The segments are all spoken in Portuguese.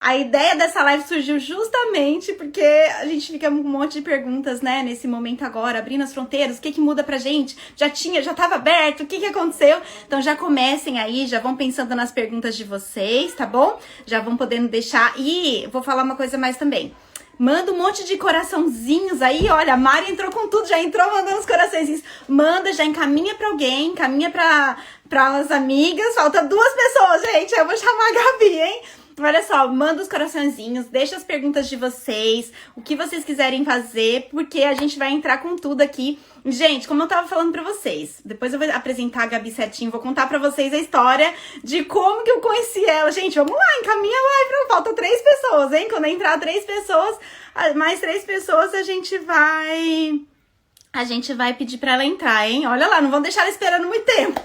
A ideia dessa live surgiu justamente porque a gente fica com um monte de perguntas, né, nesse momento agora, abrindo as fronteiras, o que que muda pra gente? Já tava aberto, o que que aconteceu? Então já comecem aí, já vão pensando nas perguntas de vocês, tá bom? Já vão podendo deixar. E vou falar uma coisa mais também. Manda um monte de coraçãozinhos aí, olha, a Mari entrou com tudo, já entrou mandando os coraçõezinhos. Manda, já encaminha pra alguém, encaminha para as amigas. Falta 2 pessoas, gente, eu vou chamar a Gabi, hein? Olha só, manda os coraçõezinhos, deixa as perguntas de vocês, o que vocês quiserem fazer, porque a gente vai entrar com tudo aqui. Gente, como eu tava falando pra vocês, depois eu vou apresentar a Gabi certinho, vou contar pra vocês a história de como que eu conheci ela. Gente, vamos lá, encaminha a live, faltam 3 pessoas, hein? Quando entrar 3 pessoas, mais 3 pessoas, a gente vai pedir pra ela entrar, hein? Olha lá, não vão deixar ela esperando muito tempo.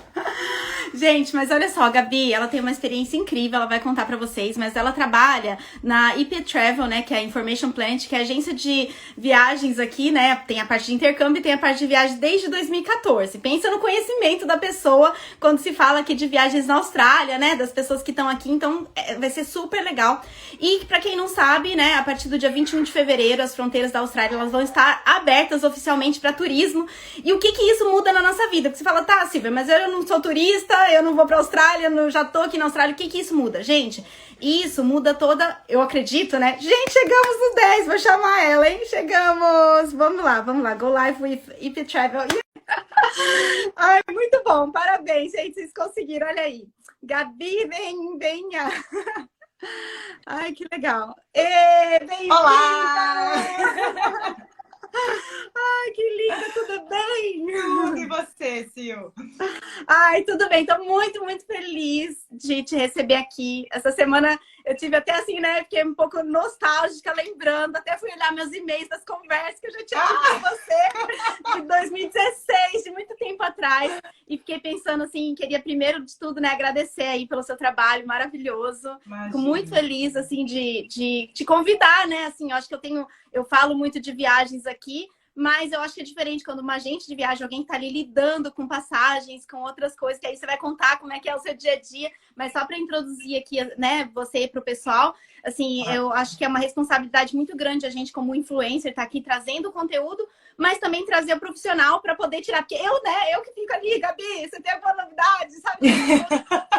Gente, mas olha só, a Gabi, ela tem uma experiência incrível, ela vai contar pra vocês, mas ela trabalha na IP Travel, né, que é a Information Planet, que é a agência de viagens aqui, né, tem a parte de intercâmbio e tem a parte de viagem desde 2014. Pensa no conhecimento da pessoa quando se fala aqui de viagens na Austrália, né, das pessoas que estão aqui, então vai ser super legal. E pra quem não sabe, né, a partir do dia 21 de fevereiro, as fronteiras da Austrália, elas vão estar abertas oficialmente pra turismo. E o que que isso muda na nossa vida? Porque você fala, tá, Silvia, mas eu não sou turista, eu não vou pra Austrália, já tô aqui na Austrália, o que que isso muda? Gente, isso muda toda, eu acredito, né? Gente, chegamos no 10, vou chamar ela, hein? Chegamos! Vamos lá, go live with IP Travel. Ai, muito bom, parabéns, gente, vocês conseguiram, olha aí. Gabi, venha. Ai, que legal. Bem-vinda! Olá! Ai, que linda, tudo bem? Tudo, e você, Sil? Ai, tudo bem, tô muito, muito feliz de te receber aqui. Essa semana eu tive até assim, né, fiquei um pouco nostálgica, lembrando, até fui olhar meus e-mails das conversas que eu já tinha tido com você de 2016, de muito tempo atrás, e fiquei pensando assim, queria primeiro de tudo, né, agradecer aí pelo seu trabalho maravilhoso. Imagina. Fico muito feliz, assim, de te convidar, né, assim, eu acho que eu falo muito de viagens aqui, mas eu acho que é diferente quando uma agente de viagem, alguém que tá ali lidando com passagens, com outras coisas, que aí você vai contar como é que é o seu dia a dia. Mas só para introduzir aqui, né, você para o pessoal, assim, eu acho que é uma responsabilidade muito grande a gente como influencer tá aqui trazendo o conteúdo, mas também trazer o profissional para poder tirar. Porque eu que fico ali, Gabi, você tem alguma novidade, sabe?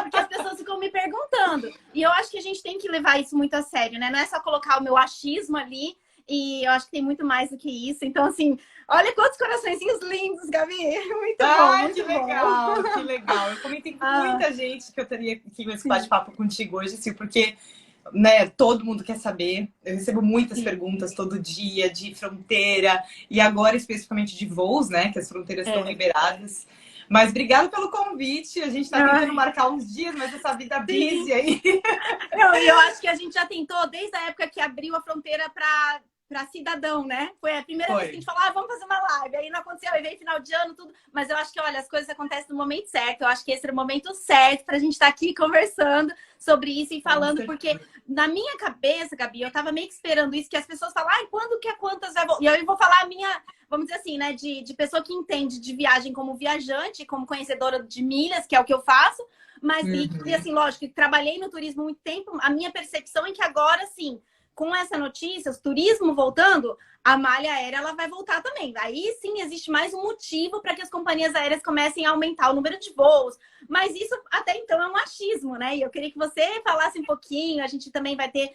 Porque as pessoas ficam me perguntando. E eu acho que a gente tem que levar isso muito a sério, né? Não é só colocar o meu achismo ali. E eu acho que tem muito mais do que isso. Então, assim, olha quantos coraçõezinhos lindos, Gabi. Muito bom, muito que bom. legal, que legal. Eu comentei com muita gente que eu teria aqui esse bate-papo contigo hoje, Sil, porque, né, todo mundo quer saber. Eu recebo muitas perguntas todo dia de fronteira e agora especificamente de voos, né, que as fronteiras estão liberadas. Mas obrigada pelo convite. A gente tá tentando marcar uns dias, mas essa vida busy aí. Não, e eu acho que a gente já tentou desde a época que abriu a fronteira para cidadão, né? Foi a primeira vez que a gente falou, vamos fazer uma live. Aí não aconteceu, aí veio final de ano, tudo. Mas eu acho que, olha, as coisas acontecem no momento certo. Eu acho que esse era o momento certo pra gente estar aqui conversando sobre isso e falando, porque na minha cabeça, Gabi, eu tava meio que esperando isso, que as pessoas falam, ai, quando que a Quantas vai voltar? E eu vou falar a minha, vamos dizer assim, né, de pessoa que entende de viagem como viajante, como conhecedora de milhas, que é o que eu faço, mas, e assim, lógico, que trabalhei no turismo há muito tempo, a minha percepção é que agora, sim, com essa notícia, o turismo voltando, a malha aérea ela vai voltar também. Aí sim existe mais um motivo para que as companhias aéreas comecem a aumentar o número de voos. Mas isso até então é um achismo, né? E eu queria que você falasse um pouquinho. A gente também vai ter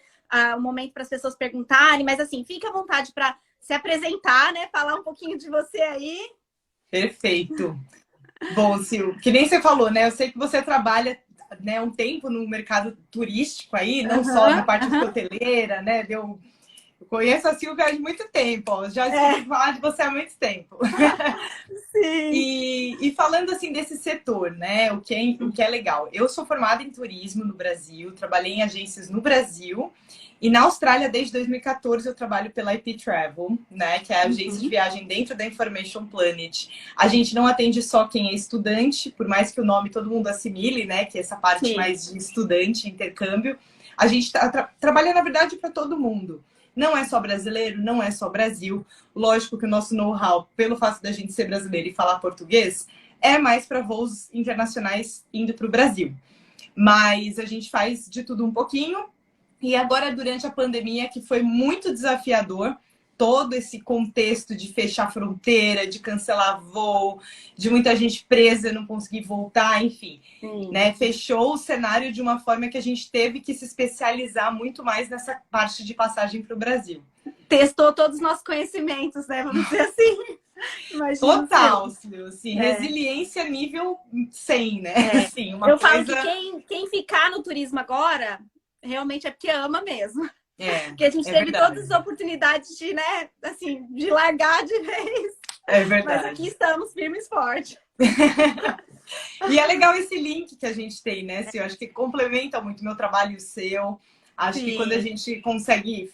um momento para as pessoas perguntarem, mas assim, fique à vontade para se apresentar, né? Falar um pouquinho de você aí. Perfeito. Bom, Sil, que nem você falou, né? Eu sei que você trabalha, né, um tempo no mercado turístico aí, não só na parte hoteleira, né? Eu conheço a Silvia há muito tempo, ó. Já escutei falar de você há muito tempo. Sim. E falando assim desse setor, né? O que é legal. Eu sou formada em turismo no Brasil, trabalhei em agências no Brasil. E na Austrália, desde 2014, eu trabalho pela IP Travel, né? Que é a agência de viagem dentro da Information Planet. A gente não atende só quem é estudante, por mais que o nome todo mundo assimile, né? Que é essa parte mais de estudante, intercâmbio. A gente trabalha, na verdade, para todo mundo. Não é só brasileiro, não é só Brasil. Lógico que o nosso know-how, pelo fato da gente ser brasileiro e falar português, é mais para voos internacionais indo para o Brasil. Mas a gente faz de tudo um pouquinho. E agora, durante a pandemia, que foi muito desafiador, todo esse contexto de fechar fronteira, de cancelar voo, de muita gente presa, não conseguir voltar, enfim, Sim. né? Fechou o cenário de uma forma que a gente teve que se especializar muito mais nessa parte de passagem para o Brasil. Testou todos os nossos conhecimentos, né? Vamos dizer assim. Imagino. Total, assim, resiliência nível 100, né? Assim, uma Eu coisa... falo que quem ficar no turismo agora, realmente é porque ama mesmo. Porque a gente teve verdade. todas as oportunidades de, né, assim, de largar de vez. É verdade. Mas aqui estamos firmes e fortes. E é legal esse link que a gente tem, né? Assim, eu acho que complementa muito o meu trabalho e o seu. Acho que quando a gente consegue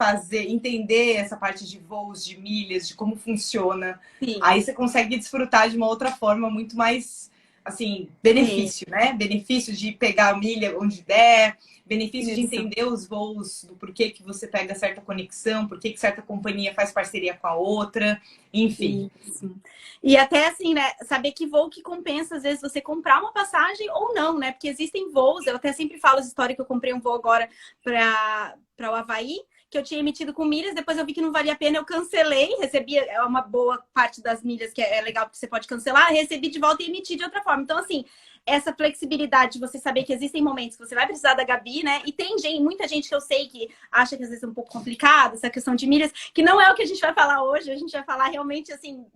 entender essa parte de voos, de milhas, de como funciona, aí você consegue desfrutar de uma outra forma muito mais, assim, benefício, né? Benefício de pegar a milha onde der, benefício de entender os voos, do porquê que você pega certa conexão, porquê que certa companhia faz parceria com a outra, enfim. Isso. E até assim, né, saber que voo que compensa, às vezes, você comprar uma passagem ou não, né? Porque existem voos, eu até sempre falo essa história que eu comprei um voo agora para o Havaí, que eu tinha emitido com milhas, depois eu vi que não valia a pena, eu cancelei, recebi uma boa parte das milhas, que é legal porque você pode cancelar, recebi de volta e emiti de outra forma. Então, assim, essa flexibilidade de você saber que existem momentos que você vai precisar da Gabi, né? E tem muita gente que eu sei que acha que às vezes é um pouco complicado essa questão de milhas, que não é o que a gente vai falar hoje. A gente vai falar realmente, assim,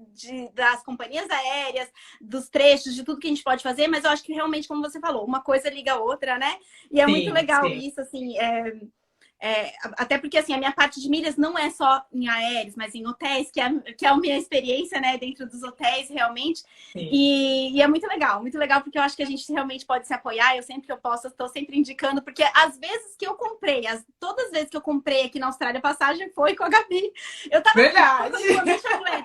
das companhias aéreas, dos trechos, de tudo que a gente pode fazer, mas eu acho que realmente, como você falou, uma coisa liga a outra, né? E é muito legal isso, assim, até porque, assim, a minha parte de milhas não é só em aéreos, mas em hotéis, que é a minha experiência, né, dentro dos hotéis, realmente. E é muito legal, porque eu acho que a gente realmente pode se apoiar. Eu sempre que eu posso, estou sempre indicando, porque às vezes que eu comprei, todas as vezes que eu comprei aqui na Austrália, a passagem foi com a Gabi. Eu tava... Verdade!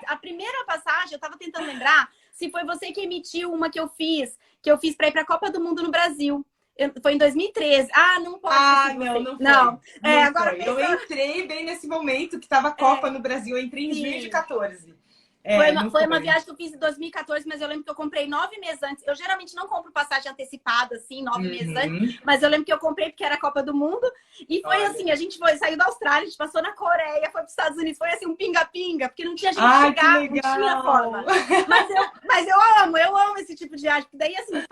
A primeira passagem, eu tava tentando lembrar se foi você que emitiu uma que eu fiz para ir para a Copa do Mundo no Brasil. Foi em 2013. Não pode ser. Não foi. Não. Agora foi. Eu entrei bem nesse momento que estava a Copa no Brasil. Eu entrei em 2014. Foi uma viagem que eu fiz em 2014, mas eu lembro que eu comprei 9 meses antes. Eu geralmente não compro passagem antecipada, assim, 9 meses antes. Mas eu lembro que eu comprei porque era a Copa do Mundo. E foi assim, a gente saiu da Austrália, a gente passou na Coreia, foi para os Estados Unidos. Foi assim, um pinga-pinga, porque não tinha gente chegar, não tinha forma. Mas eu amo esse tipo de viagem. Porque daí, assim,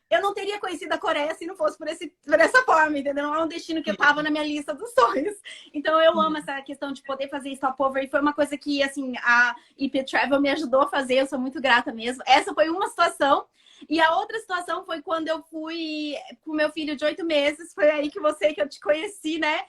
eu não teria conhecido a Coreia se não fosse por essa forma, entendeu? Não é um destino que eu tava na minha lista dos sonhos. Então, eu amo essa questão de poder fazer stopover. E foi uma coisa que, assim, a IP Travel me ajudou a fazer. Eu sou muito grata mesmo. Essa foi uma situação. E a outra situação foi quando eu fui com meu filho de 8 meses. Foi aí que eu te conheci, né?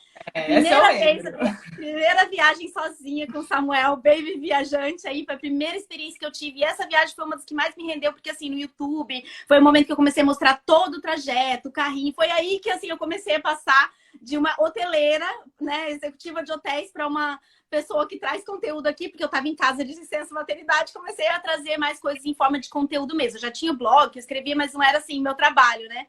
Primeira viagem sozinha com o Samuel, baby viajante. Aí foi a primeira experiência que eu tive. E essa viagem foi uma das que mais me rendeu, porque assim, no YouTube, foi o momento que eu comecei a mostrar todo o trajeto, o carrinho. Foi aí que assim, eu comecei a passar de uma hoteleira, né, executiva de hotéis, para uma pessoa que traz conteúdo aqui, porque eu estava em casa de licença maternidade, comecei a trazer mais coisas em forma de conteúdo mesmo. Eu já tinha blog, eu escrevia, mas não era assim meu trabalho, né?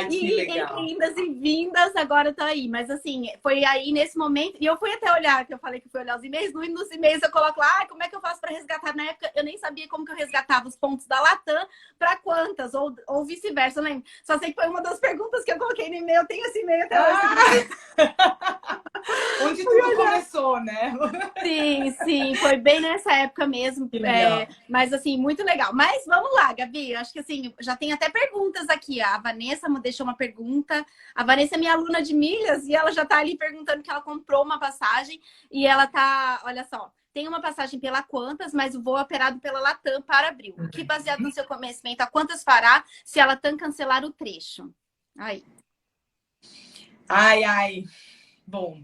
Que legal. Entre indas e vindas, agora tá aí. Mas assim, foi aí nesse momento, e eu fui até olhar, que eu falei que fui olhar os e-mails, nos e-mails eu coloco lá, como é que eu faço para resgatar? Na época, eu nem sabia como que eu resgatava os pontos da Latam para quantas, ou vice-versa, eu lembro. Só sei que foi uma das perguntas que eu coloquei no e-mail, eu tenho esse e-mail até hoje. Onde tudo começou, né? Sim, foi bem nessa época mesmo. Mas assim, muito legal. Mas vamos lá, Gabi. Acho que assim, já tem até perguntas aqui. A Vanessa me deixou uma pergunta. A Vanessa é minha aluna de milhas e ela já tá ali perguntando que ela comprou uma passagem e ela tá, olha só. Tem uma passagem pela Qantas, mas o voo é operado pela Latam para abril. O que, baseado no seu conhecimento, a quantas fará se a Latam cancelar o trecho? Aí. Bom,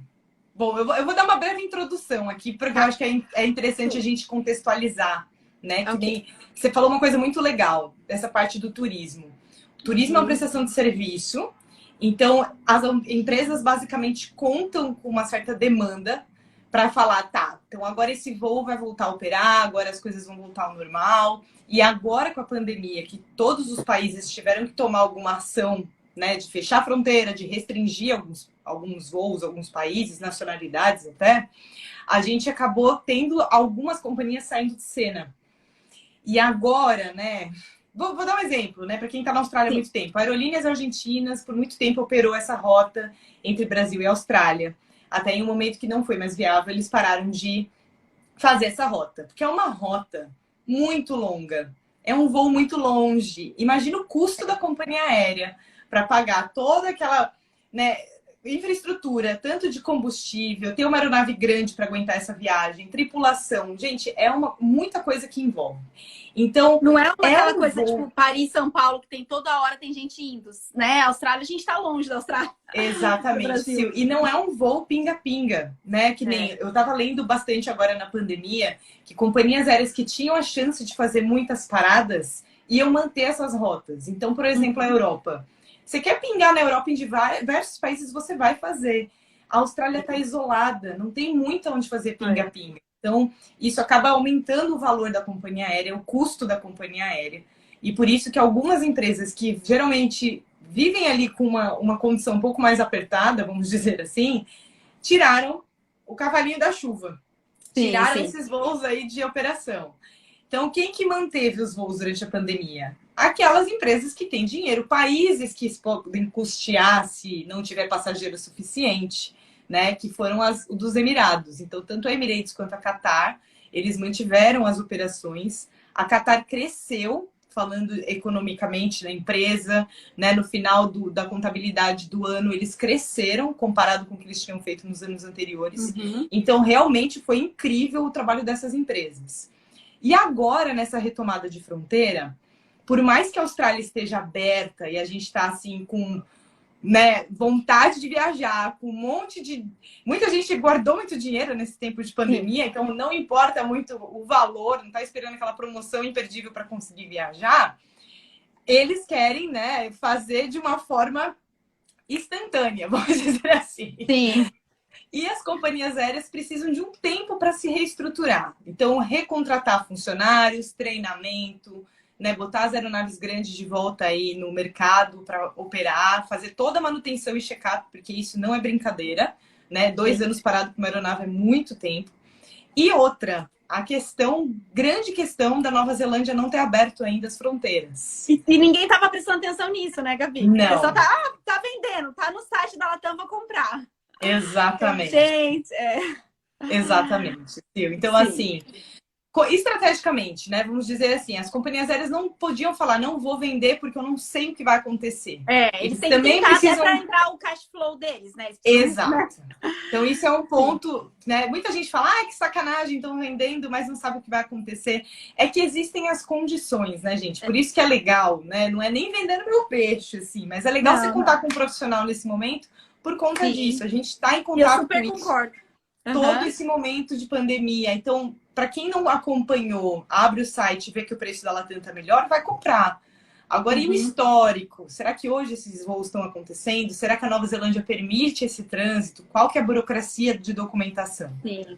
eu vou dar uma breve introdução aqui, porque eu acho que é interessante a gente contextualizar, né? Que nem você falou uma coisa muito legal, essa parte do turismo. O turismo é uma prestação de serviço, então as empresas basicamente contam com uma certa demanda para falar, tá, então agora esse voo vai voltar a operar, agora as coisas vão voltar ao normal. E agora com a pandemia, que todos os países tiveram que tomar alguma ação, né, de fechar a fronteira, de restringir alguns voos, alguns países, nacionalidades até, a gente acabou tendo algumas companhias saindo de cena. E agora, né, vou dar um exemplo, né? Para quem está na Austrália há muito tempo. Aerolíneas argentinas, por muito tempo, operou essa rota entre Brasil e Austrália. Até em um momento que não foi mais viável, eles pararam de fazer essa rota. Porque é uma rota muito longa. É um voo muito longe. Imagina o custo da companhia aérea para pagar toda aquela, né, infraestrutura, tanto de combustível, ter uma aeronave grande para aguentar essa viagem, tripulação. Gente, é muita coisa que envolve. Então, não é aquela coisa tipo Paris, São Paulo, que tem toda hora tem gente indo, né? A Austrália, a gente tá longe da Austrália. Exatamente, Sil. E não é um voo pinga-pinga, né? Que nem eu tava lendo bastante agora na pandemia, que companhias aéreas que tinham a chance de fazer muitas paradas iam manter essas rotas. Então, por exemplo, a Europa. Você quer pingar na Europa em diversos países, você vai fazer. A Austrália está isolada, não tem muito onde fazer pinga-pinga. Então, isso acaba aumentando o valor da companhia aérea, o custo da companhia aérea. E por isso que algumas empresas que geralmente vivem ali com uma condição um pouco mais apertada, vamos dizer assim, tiraram o cavalinho da chuva. Tiraram esses voos aí de operação. Então, quem que manteve os voos durante a pandemia? Aquelas empresas que têm dinheiro, países que podem custear se não tiver passageiro suficiente, né? Que foram as dos Emirados. Então, tanto a Emirates quanto a Qatar, eles mantiveram as operações. A Qatar cresceu, falando economicamente na empresa, né? No final da contabilidade do ano, eles cresceram comparado com o que eles tinham feito nos anos anteriores. Então, realmente foi incrível o trabalho dessas empresas. E agora, nessa retomada de fronteira, por mais que a Austrália esteja aberta e a gente está assim com, né, vontade de viajar, com um monte de... Muita gente guardou muito dinheiro nesse tempo de pandemia, então não importa muito o valor, não está esperando aquela promoção imperdível para conseguir viajar. Eles querem, né, fazer de uma forma instantânea, vamos dizer assim. Sim. E as companhias aéreas precisam de um tempo para se reestruturar. Então, recontratar funcionários, treinamento, né, botar as aeronaves grandes de volta aí no mercado para operar, fazer toda a manutenção e check-up, porque isso não é brincadeira, né? 2 anos parado com uma aeronave é muito tempo. E outra, a grande questão da Nova Zelândia não ter aberto ainda as fronteiras. E ninguém estava prestando atenção nisso, né, Gabi? Não. O pessoal tá vendendo, tá no site da Latam, vou comprar. Exatamente. Gente, Exatamente. Então, assim, estrategicamente, né? Vamos dizer assim, as companhias aéreas não podiam falar, não vou vender porque eu não sei o que vai acontecer. Eles têm também que tentar para entrar o cash flow deles, né? Exato. Então, isso é um ponto, né? Muita gente fala, que sacanagem, estão vendendo, mas não sabe o que vai acontecer. É que existem as condições, né, gente? Por isso que é legal, né? Não é nem vendendo meu peixe, assim, mas é legal você contar com um profissional nesse momento por conta disso. A gente está em contato com isso. Concordo. Todo esse momento de pandemia. Então, para quem não acompanhou, abre o site e vê que o preço da Latam está melhor, vai comprar. Agora, e o histórico? Será que hoje esses voos estão acontecendo? Será que a Nova Zelândia permite esse trânsito? Qual que é a burocracia de documentação?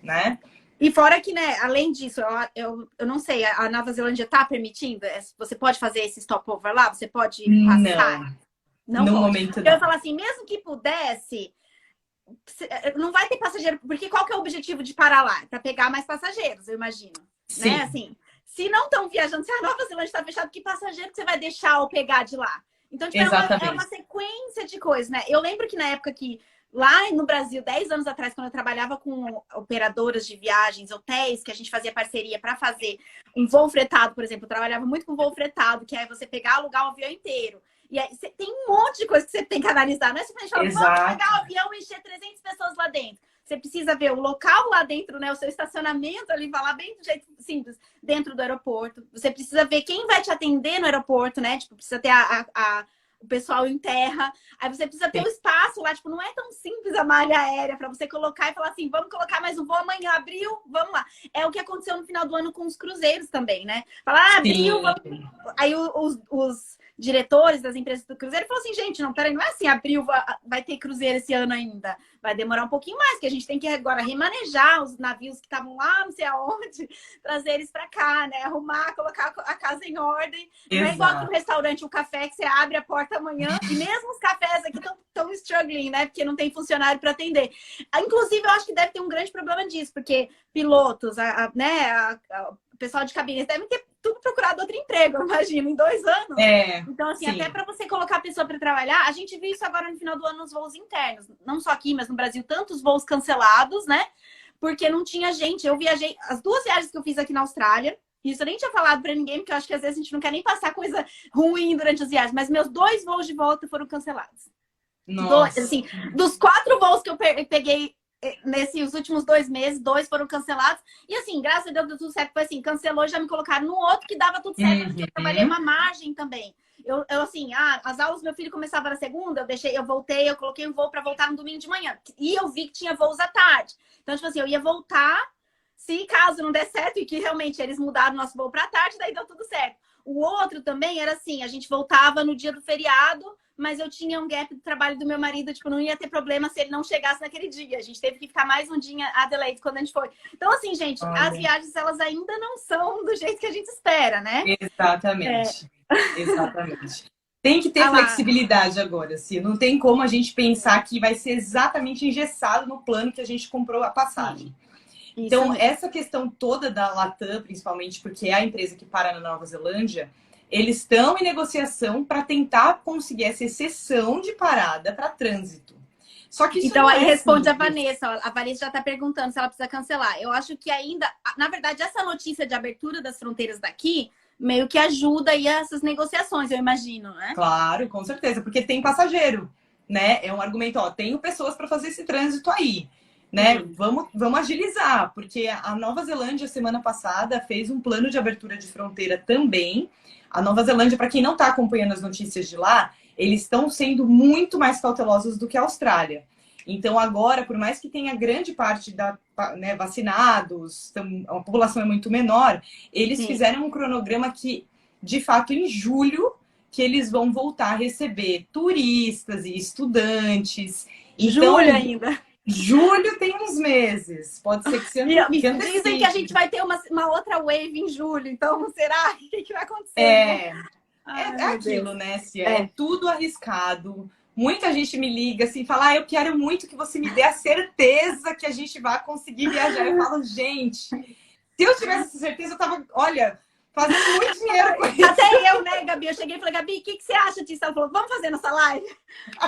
Né? E fora que, né, além disso, eu não sei, a Nova Zelândia está permitindo? Você pode fazer esse stopover lá? Você pode passar? Não no pode. momento Eu ia falar assim, mesmo que pudesse, não vai ter passageiro, porque qual que é o objetivo de parar lá? Para pegar mais passageiros, eu imagino. Sim. Né? Assim, se não estão viajando, se a Nova Zelândia está fechada, que passageiro que você vai deixar ou pegar de lá? Então, tipo, é uma sequência de coisas, né? Eu lembro que na época que, lá no Brasil, 10 anos atrás, quando eu trabalhava com operadoras de viagens, hotéis, que a gente fazia parceria para fazer um voo fretado, por exemplo, eu trabalhava muito com voo fretado, que é você pegar, alugar o avião inteiro. E aí, tem um monte de coisa que você tem que analisar. Não é simplesmente falar, vamos pegar o avião e encher 300 pessoas lá dentro. Você precisa ver o local lá dentro, né? O seu estacionamento ali, falar bem do jeito simples, dentro do aeroporto. Você precisa ver quem vai te atender no aeroporto, né? Tipo, precisa ter o pessoal em terra. Aí você precisa ter o espaço lá. Tipo, não é tão simples a malha aérea para você colocar e falar assim, vamos colocar mais um voo amanhã, abril, vamos lá. É o que aconteceu no final do ano com os cruzeiros também, né? Falar, abril, vamos... Aí os diretores das empresas do cruzeiro falaram assim, gente, não, peraí, não é assim, abril vai ter cruzeiro esse ano ainda. Vai demorar um pouquinho mais, que a gente tem que agora remanejar os navios que estavam lá, não sei aonde, trazer eles para cá, né? Arrumar, colocar a casa em ordem. Não é igual aqui no restaurante, o café que você abre a porta amanhã, e mesmo os cafés aqui estão struggling, né? Porque não tem funcionário para atender. Inclusive, eu acho que deve ter um grande problema disso, porque pilotos, o pessoal de cabines devem ter tudo procurado outro emprego, eu imagino, em 2 anos. Então, assim, sim. até para você colocar a pessoa para trabalhar, a gente viu isso agora no final do ano nos voos internos. Não só aqui, mas no Brasil, tantos voos cancelados, né? Porque não tinha gente. Eu viajei, as 2 viagens que eu fiz aqui na Austrália, isso eu nem tinha falado para ninguém, porque eu acho que às vezes a gente não quer nem passar coisa ruim durante as viagens, mas meus 2 voos de volta foram cancelados. Nossa. Assim, dos 4 voos que eu peguei nesses últimos 2 meses, 2 foram cancelados. E assim, graças a Deus deu tudo certo. Foi assim, cancelou, já me colocaram no outro que dava tudo certo. Porque eu trabalhei uma margem também. Eu assim, as aulas do meu filho começavam na segunda, eu voltei, eu coloquei um voo para voltar no domingo de manhã. E eu vi que tinha voos à tarde. Então, tipo assim, eu ia voltar, se caso não der certo, e que realmente eles mudaram o nosso voo para tarde, daí deu tudo certo. O outro também era assim, a gente voltava no dia do feriado, mas eu tinha um gap do trabalho do meu marido, tipo, não ia ter problema se ele não chegasse naquele dia. A gente teve que ficar mais um dia em Adelaide quando a gente foi. Então, assim, gente, as viagens, elas ainda não são do jeito que a gente espera, né? Exatamente. Exatamente. Tem que ter flexibilidade agora, assim. Não tem como a gente pensar que vai ser exatamente engessado no plano que a gente comprou a passagem. Então, essa questão toda da Latam, principalmente porque é a empresa que para na Nova Zelândia, eles estão em negociação para tentar conseguir essa exceção de parada para trânsito. Só que isso então, aí responde simples. a Vanessa. A Vanessa já está perguntando se ela precisa cancelar. Eu acho que ainda... Na verdade, essa notícia de abertura das fronteiras daqui meio que ajuda aí essas negociações, eu imagino, né? Claro, com certeza. Porque tem passageiro, né? É um argumento, ó, tenho pessoas para fazer esse trânsito aí. Né? Vamos agilizar, porque a Nova Zelândia, semana passada, fez um plano de abertura de fronteira também. A Nova Zelândia, para quem não está acompanhando as notícias de lá, eles estão sendo muito mais cautelosos do que a Austrália. Então, agora, por mais que tenha grande parte vacinados, a população é muito menor, eles fizeram um cronograma que, de fato, em julho, que eles vão voltar a receber turistas e estudantes. Então, julho ainda. Julho tem uns meses. Pode ser que você não dizem que a gente vai ter uma outra wave em julho. Então, será? O que vai acontecer? É aquilo, né, Cia? É tudo arriscado. Muita gente me liga assim, fala, eu quero muito que você me dê a certeza que a gente vai conseguir viajar. Eu falo, gente, se eu tivesse essa certeza, eu tava, olha, fazendo muito dinheiro com isso. Até eu, né, Gabi? Eu cheguei e falei, Gabi, o que você acha disso? Ela falou, vamos fazer nossa live?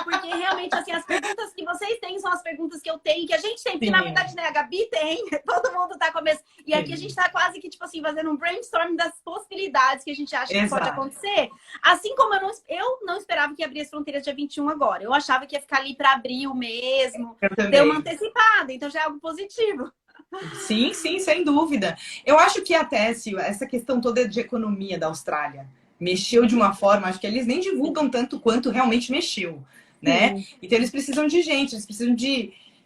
Porque realmente, assim, as perguntas que vocês têm são as perguntas que eu tenho, que a gente tem. Porque, na verdade, né, a Gabi tem, todo mundo tá com a mesma. E aqui a gente tá quase que, tipo assim, fazendo um brainstorming das possibilidades que a gente acha que pode acontecer. Assim como eu não esperava que ia abrir as fronteiras dia 21 agora. Eu achava que ia ficar ali para abril mesmo. Deu uma antecipada, então já é algo positivo. Sim, sem dúvida. Eu acho que até, Sil, essa questão toda de economia da Austrália mexeu de uma forma, acho que eles nem divulgam tanto quanto realmente mexeu, né? Então eles precisam de gente, eles precisam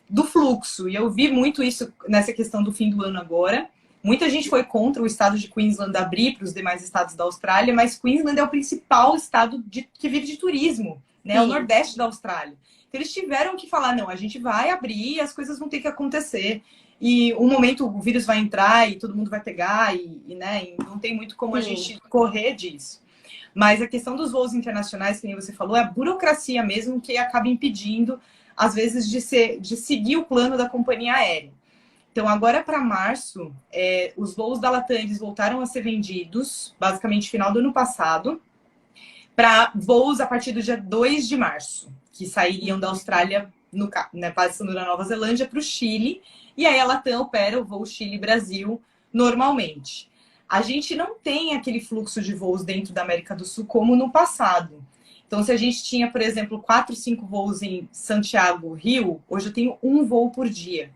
do fluxo. E eu vi muito isso nessa questão do fim do ano agora. Muita gente foi contra o estado de Queensland abrir para os demais estados da Austrália, mas Queensland é o principal estado que vive de turismo, né? É o nordeste da Austrália. Então eles tiveram que falar, não, a gente vai abrir e as coisas vão ter que acontecer. E um momento o vírus vai entrar e todo mundo vai pegar né, e não tem muito como a gente correr disso. Mas a questão dos voos internacionais, que nem você falou, é a burocracia mesmo que acaba impedindo, às vezes, de seguir o plano da companhia aérea. Então, agora para março, os voos da Latam eles voltaram a ser vendidos, basicamente final do ano passado, para voos a partir do dia 2 de março, que sairiam da Austrália, passando da Nova Zelândia para o Chile. E aí a Latam opera o voo Chile-Brasil normalmente. A gente não tem aquele fluxo de voos dentro da América do Sul como no passado. Então, se a gente tinha, por exemplo, 4, 5 voos em Santiago, Rio, hoje eu tenho um voo por dia.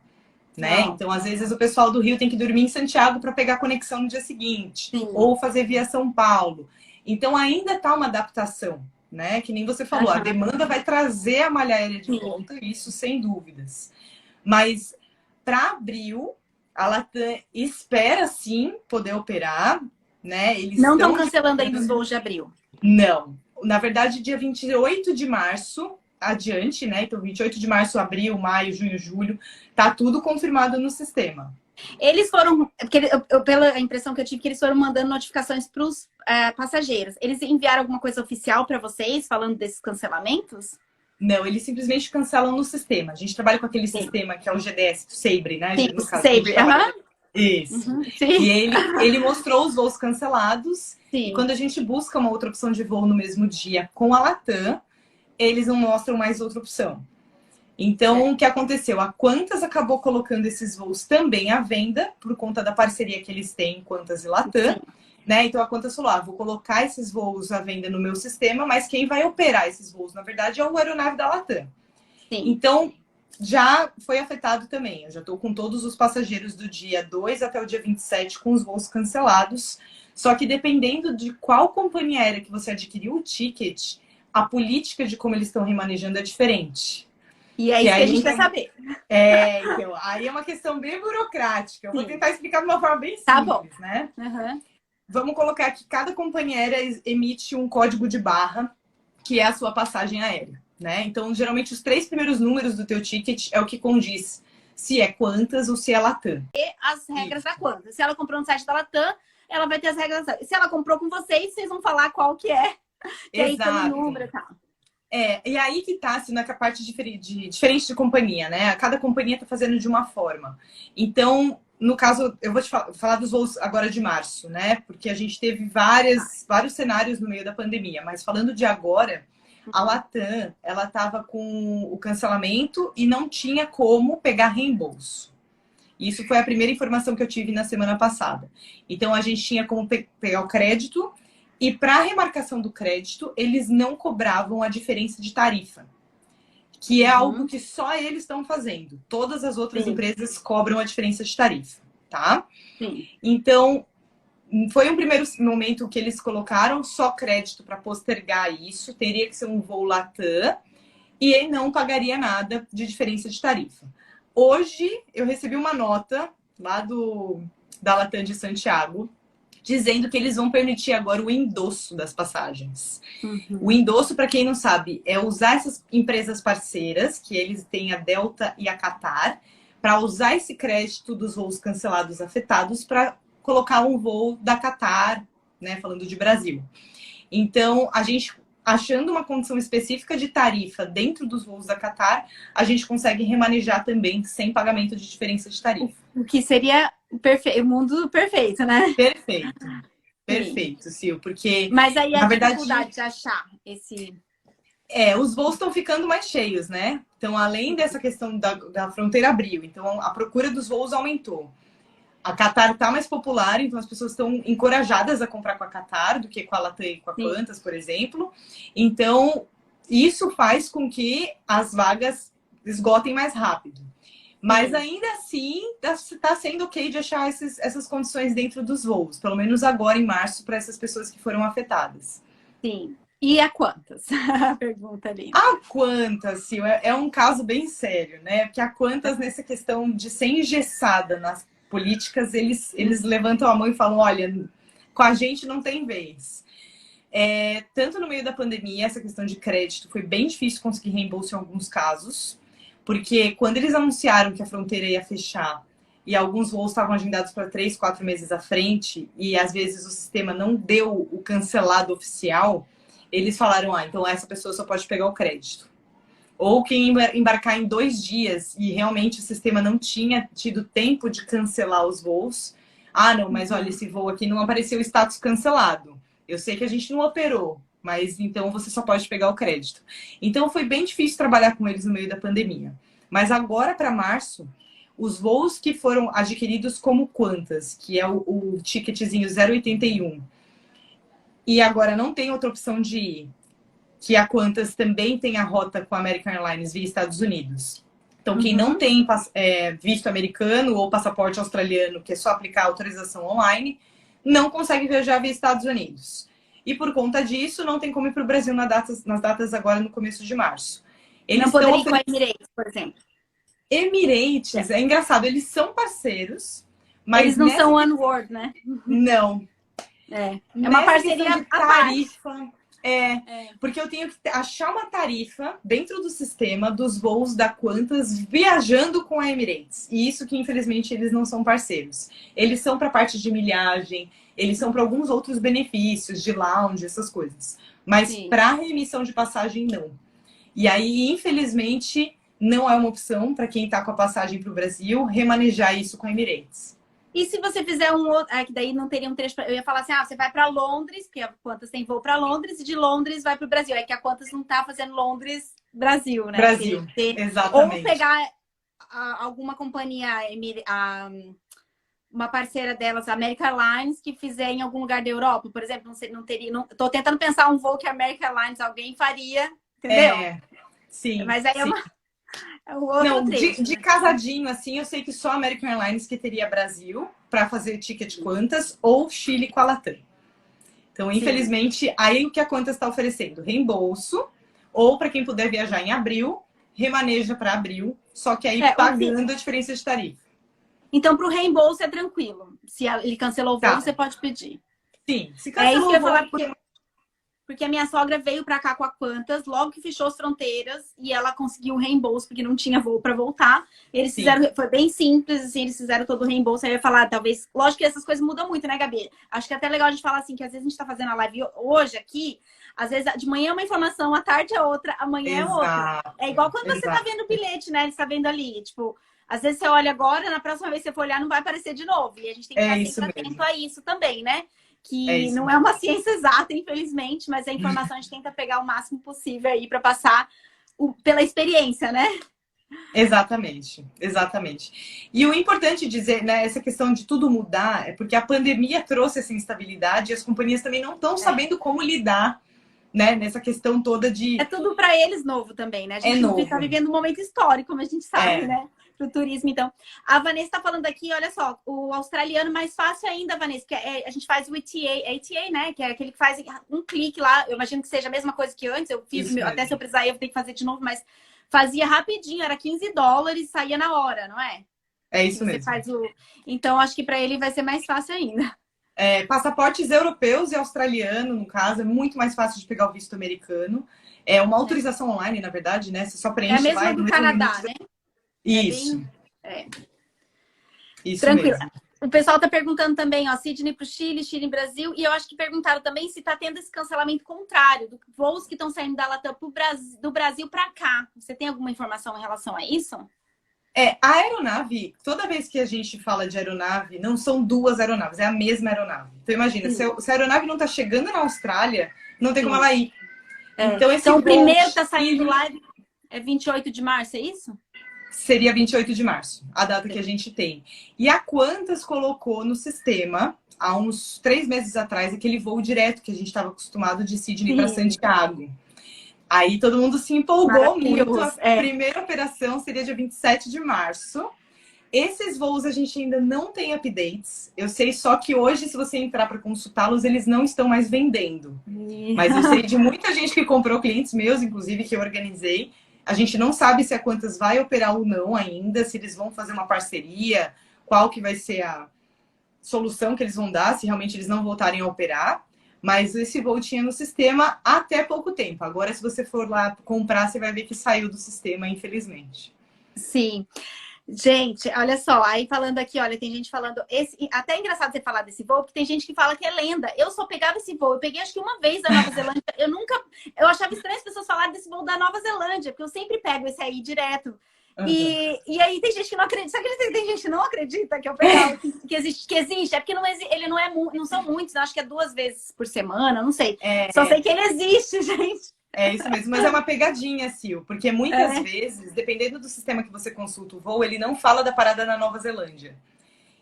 Né? Então, às vezes, o pessoal do Rio tem que dormir em Santiago para pegar a conexão no dia seguinte. Ou fazer via São Paulo. Então, ainda está uma adaptação. Né? Que nem você falou, a demanda vai trazer a malha aérea de volta, isso sem dúvidas. Mas para abril, a Latam espera sim poder operar, né? Eles não estão cancelando ainda os voos de abril. Não. Na verdade, dia 28 de março adiante, né? Então, 28 de março, abril, maio, junho, julho, tá tudo confirmado no sistema. Eles foram, porque pela impressão que eu tive, que eles foram mandando notificações para os passageiros. Eles enviaram alguma coisa oficial para vocês falando desses cancelamentos? Não, eles simplesmente cancelam no sistema. A gente trabalha com aquele sistema que é o GDS, o Sabre, né? Sim, no caso, Sabre. Isso. Uhum, E sim, ele mostrou os voos cancelados. E sim. quando a gente busca uma outra opção de voo no mesmo dia com a Latam, eles não mostram mais outra opção. Então, o que aconteceu? A Qantas acabou colocando esses voos também à venda, por conta da parceria que eles têm, Qantas e Latam. Sim, Né? Então, a Qantas falou, vou colocar esses voos à venda no meu sistema, mas quem vai operar esses voos, na verdade, é o aeronave da Latam. sim. Então, já foi afetado também. Eu já estou com todos os passageiros do dia 2 até o dia 27 com os voos cancelados. Só que dependendo de qual companhia aérea que você adquiriu o ticket, a política de como eles estão remanejando é diferente. E é Que isso que a aí gente quer saber. então, aí é uma questão bem burocrática. Eu vou Sim. tentar explicar de uma forma bem Tá bom. simples, né? Uhum. Vamos colocar que cada companhia aérea emite um código de barra, que é a sua passagem aérea, né? Então, geralmente, os 3 primeiros números do teu ticket é o que condiz se é Qantas ou se é Latam. E as regras Isso. da Qantas. Se ela comprou no site da Latam, ela vai ter as regras da... Se ela comprou com vocês, vocês vão falar qual que é. Que aí pelo número e tal. E aí que tá, assim, na parte diferente de companhia, né? Cada companhia tá fazendo de uma forma. Então, no caso, eu vou te falar dos voos agora de março, né? Porque a gente teve vários cenários no meio da pandemia. Mas falando de agora, a Latam, ela tava com o cancelamento e não tinha como pegar reembolso. Isso foi a primeira informação que eu tive na semana passada. Então, a gente tinha como pegar o crédito. E para a remarcação do crédito, eles não cobravam a diferença de tarifa, que é algo que só eles estão fazendo. Todas as outras empresas cobram a diferença de tarifa, tá? Sim. Então, foi um primeiro momento que eles colocaram só crédito para postergar isso, teria que ser um voo Latam, e ele não pagaria nada de diferença de tarifa. Hoje, eu recebi uma nota lá da Latam de Santiago, dizendo que eles vão permitir agora o endosso das passagens. Uhum. O endosso, para quem não sabe, é usar essas empresas parceiras, que eles têm a Delta e a Qatar, para usar esse crédito dos voos cancelados afetados para colocar um voo da Qatar, né, falando de Brasil. Então, a gente, achando uma condição específica de tarifa dentro dos voos da Qatar, a gente consegue remanejar também sem pagamento de diferença de tarifa. O que seria o mundo perfeito, né? Perfeito, Sil, porque... Mas aí na a verdade, dificuldade de achar esse... os voos estão ficando mais cheios, né? Então, além dessa questão da fronteira abriu, então a procura dos voos aumentou. A Qatar está mais popular, então as pessoas estão encorajadas a comprar com a Qatar do que com a Latam e com a Qantas, por exemplo. Então, isso faz com que as vagas esgotem mais rápido. Mas ainda assim, está sendo ok de achar essas condições dentro dos voos, pelo menos agora em março, para essas pessoas que foram afetadas. Sim. E a Qantas? A pergunta ali. A Qantas, Sil, é um caso bem sério, né? Porque a Qantas, nessa questão de ser engessada nas políticas, eles levantam a mão e falam, olha, com a gente não tem vez. Tanto no meio da pandemia, essa questão de crédito foi bem difícil conseguir reembolso em alguns casos, porque quando eles anunciaram que a fronteira ia fechar e alguns voos estavam agendados para 3, 4 meses à frente e às vezes o sistema não deu o cancelado oficial, eles falaram, então essa pessoa só pode pegar o crédito. Ou quem embarcar em 2 dias e realmente o sistema não tinha tido tempo de cancelar os voos. Não, mas olha, esse voo aqui não apareceu o status cancelado. Eu sei que a gente não operou, mas então você só pode pegar o crédito. Então foi bem difícil trabalhar com eles no meio da pandemia. Mas agora para março, os voos que foram adquiridos como Qantas, que é o ticketzinho 081, e agora não tem outra opção de ir, que a Qantas também tem a rota com a American Airlines via Estados Unidos. Então, quem não tem visto americano ou passaporte australiano, que é só aplicar a autorização online, não consegue viajar via Estados Unidos. E por conta disso, não tem como ir para o Brasil nas datas agora no começo de março. Eles não poderiam ir com a Emirates, por exemplo. Emirates, é engraçado, eles são parceiros, mas eles não são OneWorld, né? Não. É uma parceria de tarifa. Porque eu tenho que achar uma tarifa dentro do sistema dos voos da Qantas viajando com a Emirates. E isso que, infelizmente, eles não são parceiros. Eles são para a parte de milhagem, eles são para alguns outros benefícios, de lounge, essas coisas. Mas para reemissão de passagem, não. E aí, infelizmente, não é uma opção para quem está com a passagem para o Brasil remanejar isso com a Emirates. E se você fizer um outro. É que daí não teria um trecho. Eu ia falar assim: você vai para Londres, porque a Qantas tem voo para Londres, e de Londres vai para o Brasil. É que a Qantas não tá fazendo Londres-Brasil, né? Brasil, Ou exatamente. pegar alguma companhia, uma parceira delas, a American Airlines, que fizer em algum lugar da Europa, por exemplo, não, sei, não teria. Não, tô tentando pensar um voo que a American Airlines alguém faria, entendeu? Sim, Mas aí sim. é um outro Não, trecho, de né? casadinho, assim, eu sei que só a American Airlines que teria Brasil para fazer ticket Qantas ou Chile com a Latam. Então, Sim. infelizmente, aí o que a Qantas está oferecendo? Reembolso, ou para quem puder viajar em abril, remaneja para abril, só que aí pagando a diferença de tarifa. Então, para o reembolso é tranquilo. Se ele cancelou o voo, Tá. você pode pedir. Sim, se É isso que cancelou eu o ia voo falar, porque a minha sogra veio para cá com a Qantas, logo que fechou as fronteiras, e ela conseguiu o reembolso, porque não tinha voo para voltar. Eles sim, fizeram, foi bem simples, assim, eles fizeram todo o reembolso. Aí eu ia falar, talvez, lógico que essas coisas mudam muito, né, Gabi? Acho que é até legal a gente falar assim, que às vezes a gente tá fazendo a live hoje aqui, às vezes de manhã é uma informação, à tarde é outra, amanhã é outra. É exato, igual quando você tá exato. vendo o bilhete, né? Você tá vendo ali, tipo, às vezes você olha agora, na próxima vez que você for olhar, não vai aparecer de novo. E a gente tem que É estar isso sempre atento mesmo, a isso também, né? é Que isso não é mesmo. uma ciência exata, infelizmente, mas a informação a gente tenta pegar o máximo possível aí para passar pela experiência, né? Exatamente, exatamente. E o importante dizer, né, essa questão de tudo mudar, é porque a pandemia trouxe essa instabilidade e as companhias também não estão É, sabendo como lidar, né, nessa questão toda é de tudo para eles novo também, né? A é gente está novo. vivendo um momento histórico, como a gente sabe, É, né? Para o turismo, então. A Vanessa está falando aqui, olha só, o australiano mais fácil ainda, Vanessa, que a gente faz o ATA, né? Que é aquele que faz um clique lá. Eu imagino que seja a mesma coisa que antes. Eu fiz, isso até se eu mesmo. precisar, eu vou ter que fazer de novo, mas fazia rapidinho, era $15, saía na hora, não é? É Que isso você mesmo. faz o. Então, acho que para ele vai ser mais fácil ainda. É, passaportes europeus e australiano, no caso, é muito mais fácil de pegar o visto americano. É uma autorização online, na verdade, né? Você só É a preenche lá mesma e no do mesmo minuto. Canadá, né? É Isso, bem. É, isso tranquilo. mesmo. O pessoal está perguntando também, ó, Sydney para o Chile, Chile em Brasil, e eu acho que perguntaram também se está tendo esse cancelamento contrário, voos que estão saindo da Latam do Brasil para cá. Você tem alguma informação em relação a isso? É, a aeronave, toda vez que a gente fala de aeronave, não são duas aeronaves, é a mesma aeronave. Então imagina, Sim, se a aeronave não está chegando na Austrália, não tem como sim. ela ir. É. Então esse Então, o voo primeiro está saindo Chile lá é 28 de março, é isso? seria 28 de março, a data que a gente tem. E a Qantas colocou no sistema, há uns 3 meses atrás, aquele voo direto que a gente estava acostumado de Sydney para Sim, Santiago. Aí todo mundo se empolgou muito. A maravilhoso. É. primeira operação seria dia 27 de março. Esses voos a gente ainda não tem updates. Eu sei só que hoje, se você entrar para consultá-los, eles não estão mais vendendo. Mas eu sei de muita gente que comprou, clientes meus, inclusive, que eu organizei. A gente não sabe se a Quantas vai operar ou não ainda, se eles vão fazer uma parceria, qual que vai ser a solução que eles vão dar, se realmente eles não voltarem a operar. Mas esse voo tinha no sistema até pouco tempo. Agora, se você for lá comprar, você vai ver que saiu do sistema, infelizmente. Sim. Gente, olha só, aí falando aqui, olha, tem gente falando, até é engraçado você falar desse voo, porque tem gente que fala que é lenda. Eu só pegava esse voo, eu peguei acho que uma vez da Nova Zelândia, eu achava estranho as pessoas falarem desse voo da Nova Zelândia, porque eu sempre pego esse aí direto. Uhum. E aí tem gente que não acredita, sabe que tem gente que não acredita que eu pegava, que existe, é porque ele não não são muitos, acho que é 2 vezes por semana, não sei. Só sei que ele existe, gente. É isso mesmo, mas é uma pegadinha, Sil, porque muitas É. vezes, dependendo do sistema que você consulta o voo, ele não fala da parada na Nova Zelândia.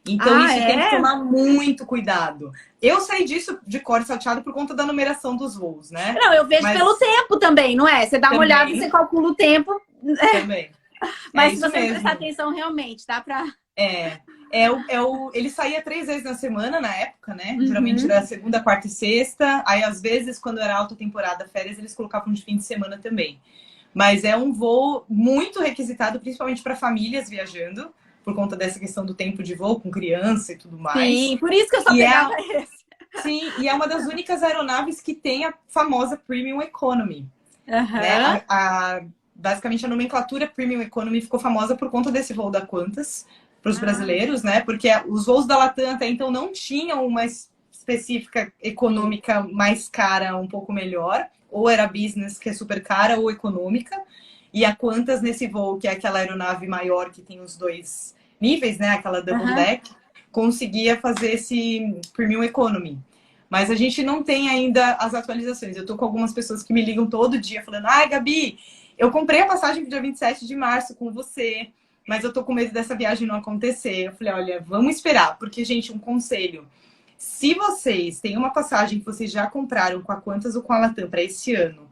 Então Ah, isso tem que é? tomar muito cuidado. Eu sei disso de cor salteado por conta da numeração dos voos, né? Não, eu vejo pelo Mas tempo também, não é? Você dá uma olhada e você também, calcula o tempo. também. É Mas se isso você não prestar mesmo. atenção, realmente, dá pra. Ele saía 3 vezes na semana na época, né? Geralmente Uhum. era segunda, quarta e sexta. Aí, às vezes, quando era alta temporada, férias, eles colocavam de fim de semana também. Mas é um voo muito requisitado, principalmente para famílias viajando, por conta dessa questão do tempo de voo com criança e tudo mais. Sim, por isso que eu só E pegava é, esse. sim, e é uma das únicas aeronaves que tem a famosa Premium Economy, né? Aham. Basicamente, a nomenclatura Premium Economy ficou famosa por conta desse voo da Qantas para os Ah, brasileiros, né? Porque os voos da Latam até então não tinham uma específica sim. econômica mais cara, um pouco melhor, ou era business, que é super cara, ou econômica. E a Qantas nesse voo, que é aquela aeronave maior que tem os dois níveis, né? Aquela double Aham. deck, conseguia fazer esse Premium Economy. Mas a gente não tem ainda as atualizações. Eu tô com algumas pessoas que me ligam todo dia falando: ai, Gabi, eu comprei a passagem pro dia 27 de março com você, mas eu tô com medo dessa viagem não acontecer. Eu falei: olha, vamos esperar, porque, gente, um conselho. Se vocês têm uma passagem que vocês já compraram com a Qantas ou com a Latam para esse ano,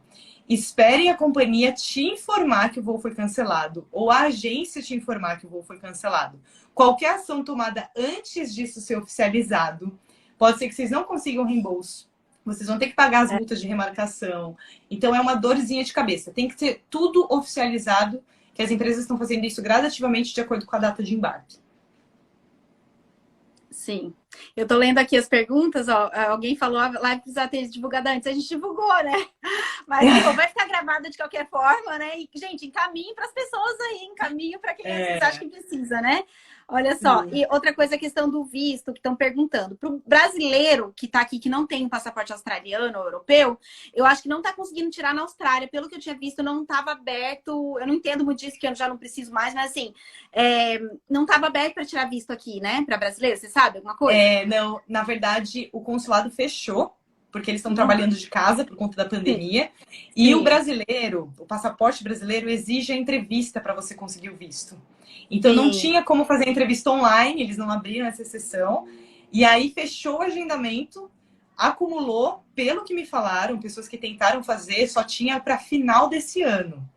esperem a companhia te informar que o voo foi cancelado ou a agência te informar que o voo foi cancelado. Qualquer ação tomada antes disso ser oficializado, pode ser que vocês não consigam reembolso. Vocês vão ter que pagar as multas de remarcação. Então, é uma dorzinha de cabeça. Tem que ter tudo oficializado, que as empresas estão fazendo isso gradativamente de acordo com a data de embarque. Sim. Eu tô lendo aqui as perguntas, ó. Alguém falou a live precisa ter divulgada antes. A gente divulgou, né? Mas pô, vai ficar gravada de qualquer forma, né? E, gente, encaminhe para as pessoas aí, encaminhe para quem vocês acham que precisa, né? Olha só, e outra coisa, a questão do visto, que estão perguntando. Para o brasileiro que está aqui, que não tem um passaporte australiano ou europeu, eu acho que não está conseguindo tirar na Austrália. Pelo que eu tinha visto, não estava aberto. Eu não entendo muito disso, que eu já não preciso mais, mas assim, não estava aberto para tirar visto aqui, né? Para brasileiro, você sabe alguma coisa? Não, na verdade, o consulado fechou, porque eles estão trabalhando de casa por conta da pandemia. Sim. E o brasileiro, o passaporte brasileiro, exige a entrevista para você conseguir o visto. Então, não tinha como fazer a entrevista online, eles não abriram essa exceção. E aí, fechou o agendamento, acumulou, pelo que me falaram, pessoas que tentaram fazer, só tinha para final desse ano.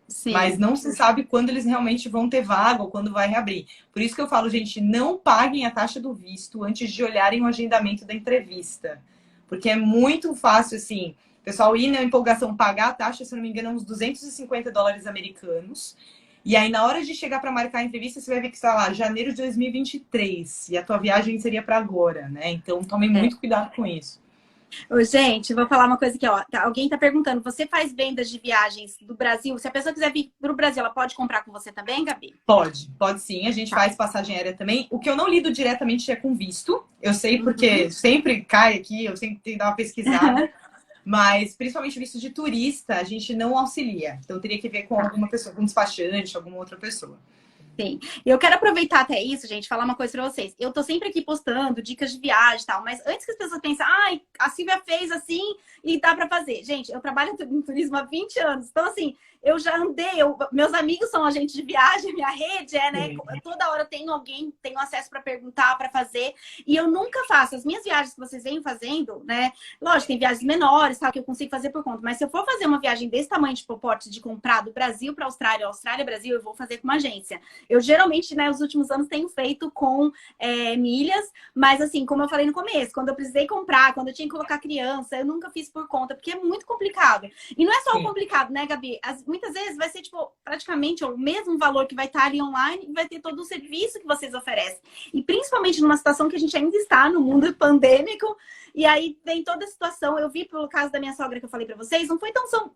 Sim. Mas não se sabe quando eles realmente vão ter vaga ou quando vai reabrir. Por isso que eu falo, gente, não paguem a taxa do visto antes de olharem o agendamento da entrevista. Porque é muito fácil, assim, o pessoal ir na empolgação pagar a taxa, se não me engano, uns $250 americanos. E aí, na hora de chegar para marcar a entrevista, você vai ver que está lá, janeiro de 2023. E a tua viagem seria para agora, né? Então, tomem muito cuidado com isso. Ô, gente, vou falar uma coisa aqui, ó. Alguém tá perguntando, você faz vendas de viagens do Brasil? Se a pessoa quiser vir pro Brasil, ela pode comprar com você também, Gabi? Pode sim. A gente faz passagem aérea também. O que eu não lido diretamente é com visto. Eu sei porque sempre cai aqui, eu sempre tenho que dar uma pesquisada. Mas, principalmente visto de turista, a gente não auxilia. Então, teria que ver com alguma pessoa, um despachante, alguma outra pessoa. Sim. E eu quero aproveitar até isso, gente, falar uma coisa pra vocês. Eu tô sempre aqui postando dicas de viagem e tal, mas antes que as pessoas pensem, ai, a Silvia fez assim e dá pra fazer. Gente, eu trabalho em turismo há 20 anos. Então, assim, eu já andei, meus amigos são agentes de viagem, minha rede né? Toda hora eu tenho alguém, tenho acesso para perguntar, para fazer. E eu nunca faço. As minhas viagens que vocês vêm fazendo, né? Lógico, tem viagens menores, tal, que eu consigo fazer por conta. Mas se eu for fazer uma viagem desse tamanho, tipo, porte de comprar do Brasil para Austrália, Austrália, Brasil, eu vou fazer com uma agência. Eu geralmente, né, os últimos anos tenho feito com milhas, mas assim, como eu falei no começo, quando eu precisei comprar, quando eu tinha que colocar criança, eu nunca fiz por conta, porque é muito complicado. E não é só o complicado, né, Gabi? Muitas vezes vai ser, tipo, praticamente o mesmo valor que vai estar ali online e vai ter todo o serviço que vocês oferecem. E principalmente numa situação que a gente ainda está no mundo pandêmico, e aí vem toda a situação. Eu vi pelo caso da minha sogra que eu falei pra vocês, não foi